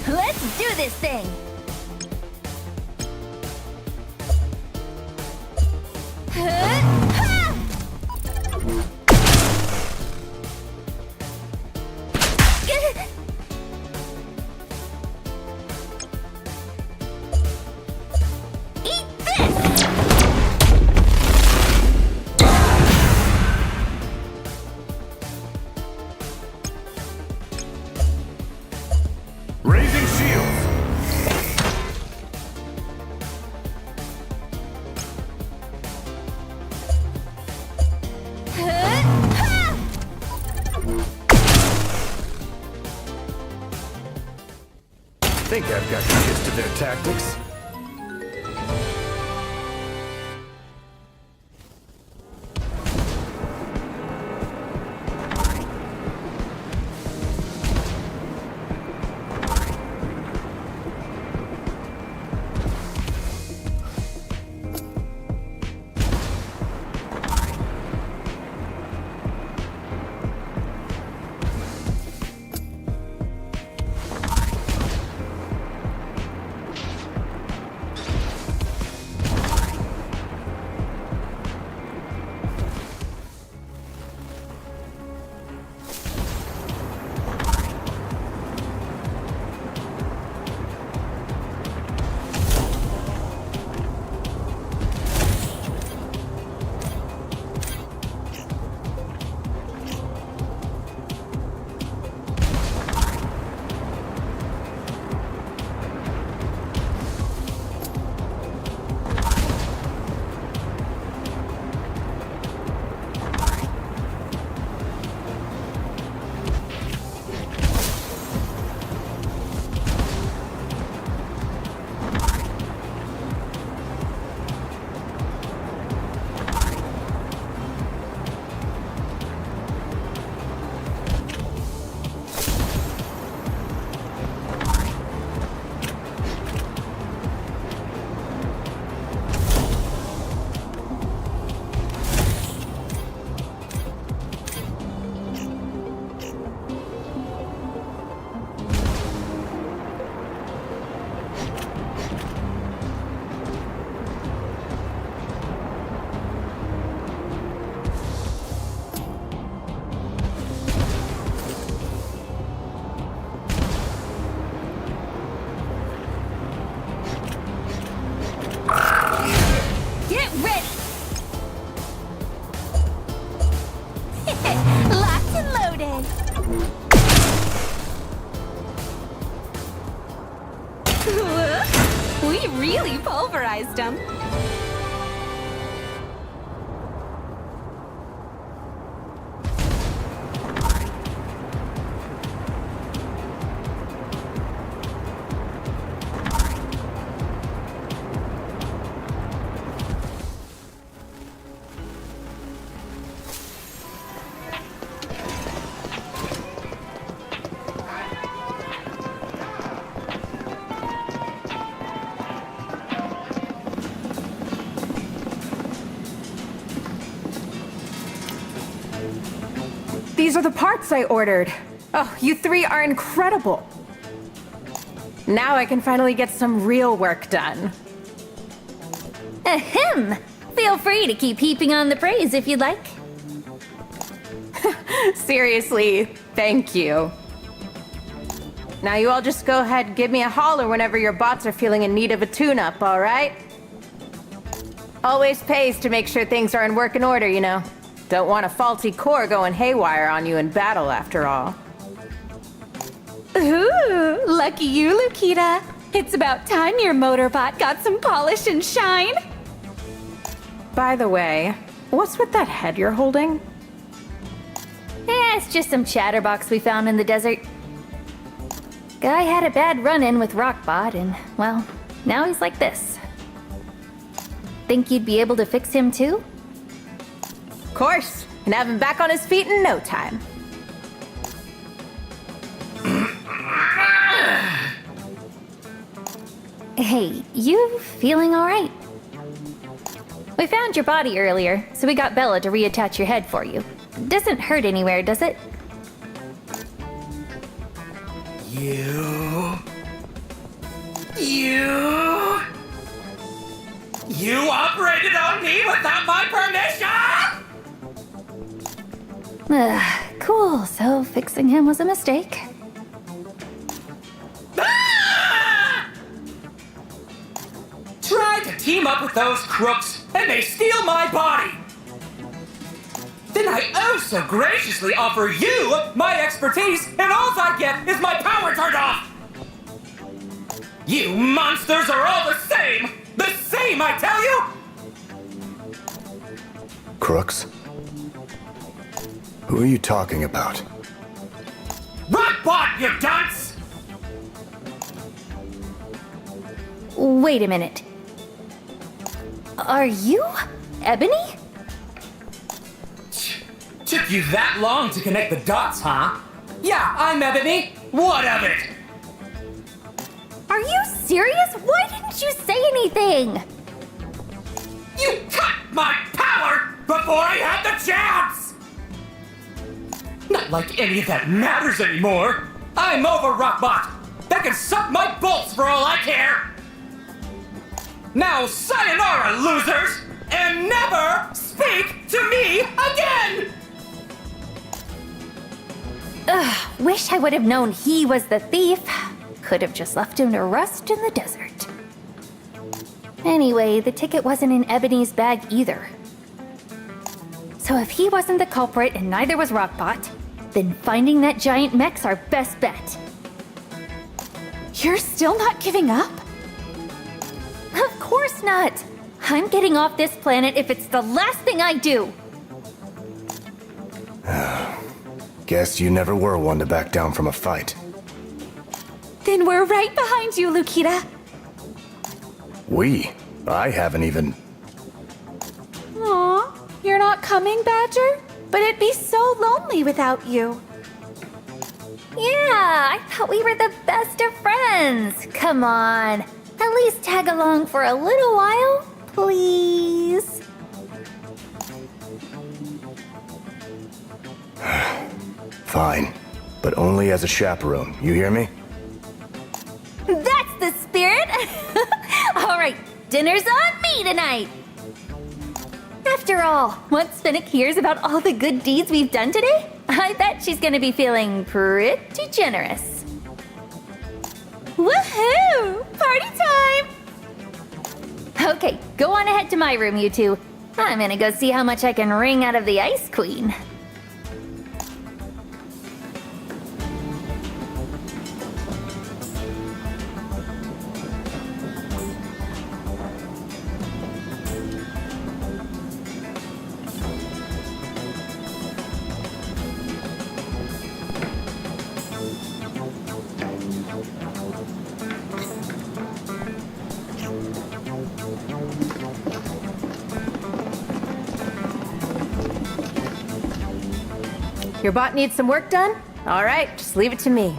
Let's do this thing! Eat this! think I've got the gist of their tactics. We really pulverized them. These are the parts I ordered. Oh, you three are incredible. Now I can finally get some real work done. Ahem! Feel free to keep heaping on the praise if you'd like. Seriously, thank you. Now you all just go ahead and give me a holler whenever your bots are feeling in need of a tune-up, all right? Always pays to make sure things are in working order, you know. Don't want a faulty core going haywire on you in battle, after all. Ooh, lucky you, Lukita. It's about time your motorbot got some polish and shine. By the way, what's with that head you're holding? It's just some chatterbox we found in the desert. Guy had a bad run-in with Rockbot, and, well, now he's like this. Think you'd be able to fix him too? Of course, and have him back on his feet in no time. Hey, you feeling alright? We found your body earlier, so we got Bella to reattach your head for you. Doesn't hurt anywhere, does it? You operated on me without my permission? Cool, so fixing him was a mistake. Tried to team up with those crooks, and they steal my body! Then I oh so graciously offer you my expertise, and all I get is my power turned off! You monsters are all the same! The same, I tell you! Crooks? Who are you talking about? Rockbot, you dunce! Wait a minute. Are you Ebony? Took you that long to connect the dots, huh? Yeah, I'm Ebony. What of it? Are you serious? Why didn't you say anything? You cut my power before I had the chance! Not like any of that matters anymore. I'm over Rockbot. That can suck my bolts for all I care. Now sayonara, losers, and never speak to me again! Ugh, wish I would have known he was the thief. Could have just left him to rust in the desert. Anyway, the ticket wasn't in Ebony's bag either. So if he wasn't the culprit and neither was Rockbot, then finding that giant mech's our best bet. You're still not giving up? Of course not! I'm getting off this planet if it's the last thing I do! Guess you never were one to back down from a fight. Then we're right behind you, Lukita. We? I haven't even... Aw, you're not coming, Badger? But it'd be so lonely without you. Yeah, I thought we were the best of friends. Come on, at least tag along for a little while, please. Fine, but only as a chaperone, you hear me? That's the spirit! All right, dinner's on me tonight! After all, once Finnick hears about all the good deeds we've done today, I bet she's gonna be feeling pretty generous. Woohoo! Party time! Okay, go on ahead to my room, you two. I'm gonna go see how much I can wring out of the Ice Queen. Your bot needs some work done? All right, just leave it to me.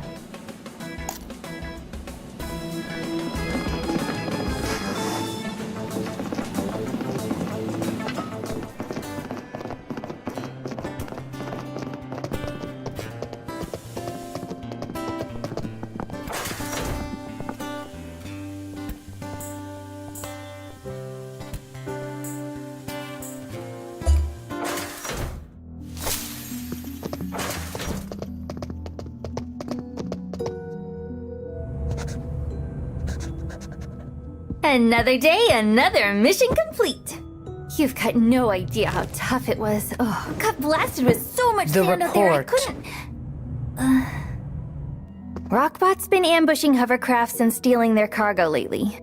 Another day, another mission complete. You've got no idea how tough it was. Oh, got blasted with so much sand out there I couldn't... Rockbot's been ambushing hovercrafts and stealing their cargo lately.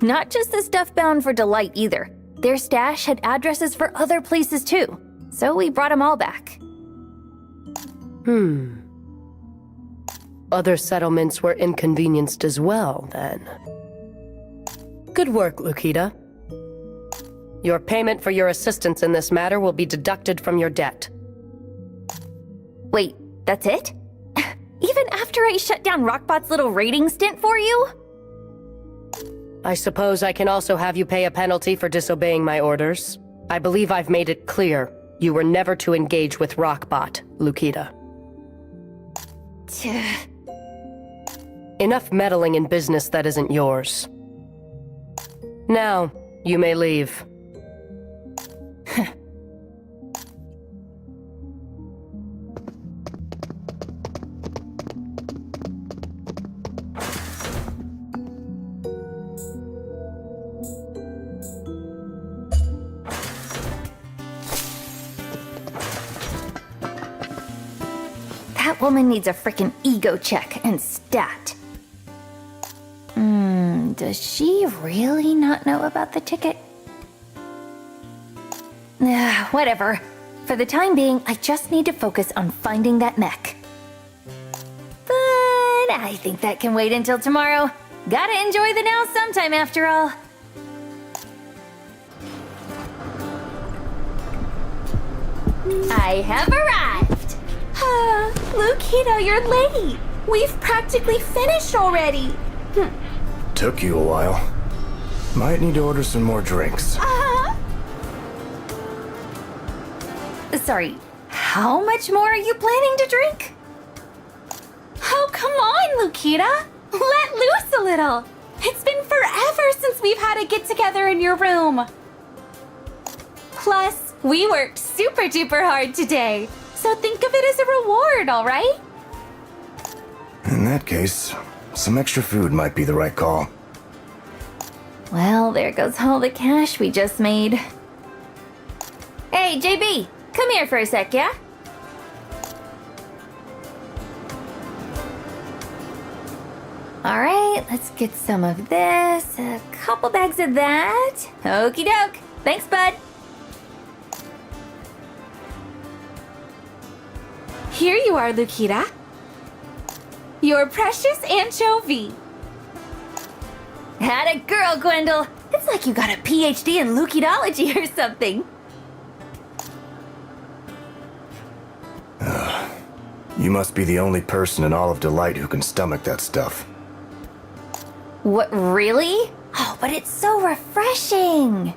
Not just the stuff bound for Delight either. Their stash had addresses for other places too. So we brought them all back. Other settlements were inconvenienced as well, then. Good work, Lukita. Your payment for your assistance in this matter will be deducted from your debt. Wait, that's it? Even after I shut down Rockbot's little raiding stint for you? I suppose I can also have you pay a penalty for disobeying my orders. I believe I've made it clear you were never to engage with Rockbot, Lukita. Enough meddling in business that isn't yours. Now, you may leave. That woman needs a frickin' ego check and stat. Does she really not know about the ticket? Whatever. For the time being, I just need to focus on finding that mech. But I think that can wait until tomorrow. Gotta enjoy the now sometime after all. I have arrived! Lukita, you're late! We've practically finished already! Took you a while. Might need to order some more drinks. Sorry, how much more are you planning to drink? Oh, come on, Lukita! Let loose a little! It's been forever since we've had a get-together in your room! Plus, we worked super duper hard today, so think of it as a reward, alright? In that case, some extra food might be the right call. Well, there goes all the cash we just made. Hey, JB, come here for a sec, yeah? Alright, let's get some of this, a couple bags of that. Okie doke. Thanks, bud. Here you are, Lukita. Your precious anchovy. Had a girl, Gwendol. It's like you got a PhD in Lukitology or something. You must be the only person in all of Delight who can stomach that stuff. What, really? Oh, but it's so refreshing.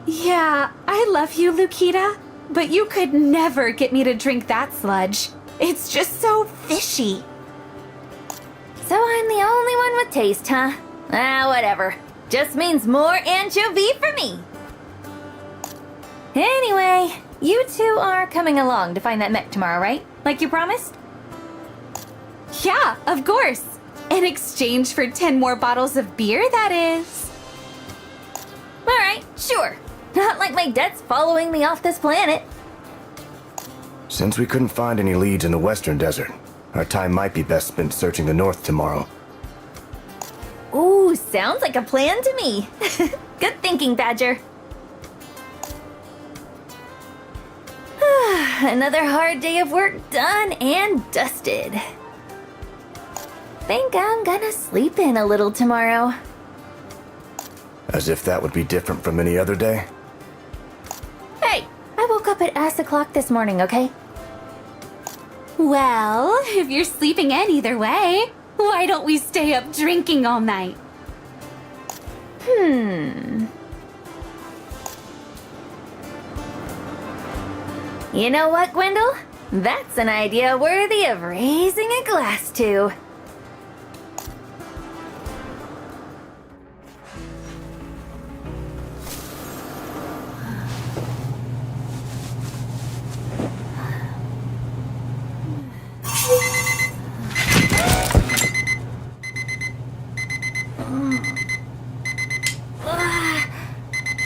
Yeah, I love you, Lukita, but you could never get me to drink that sludge. It's just so fishy. So I'm the only one with taste, huh? Ah, whatever. Just means more anchovy for me. Anyway, you two are coming along to find that mech tomorrow, right? Like you promised? Yeah, of course. In exchange for 10 more bottles of beer, that is. Alright, sure. Not like my debt's following me off this planet. Since we couldn't find any leads in the Western Desert, our time might be best spent searching the North tomorrow. Ooh, sounds like a plan to me. Good thinking, Badger. Another hard day of work done and dusted. Think I'm gonna sleep in a little tomorrow. As if that would be different from any other day. Hey, I woke up at ass o'clock this morning, okay? Well, if you're sleeping in either way, why don't we stay up drinking all night? You know what, Gwendol? That's an idea worthy of raising a glass to.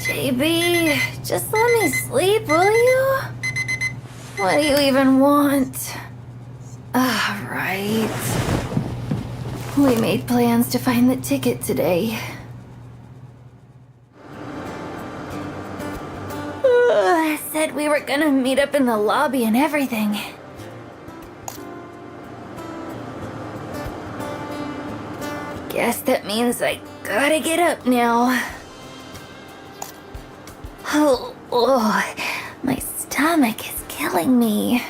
JB, just let me sleep, will you? What do you even want? Right. We made plans to find the ticket today. I said we were gonna meet up in the lobby and everything. Guess that means I gotta get up now. Oh, my stomach is killing me.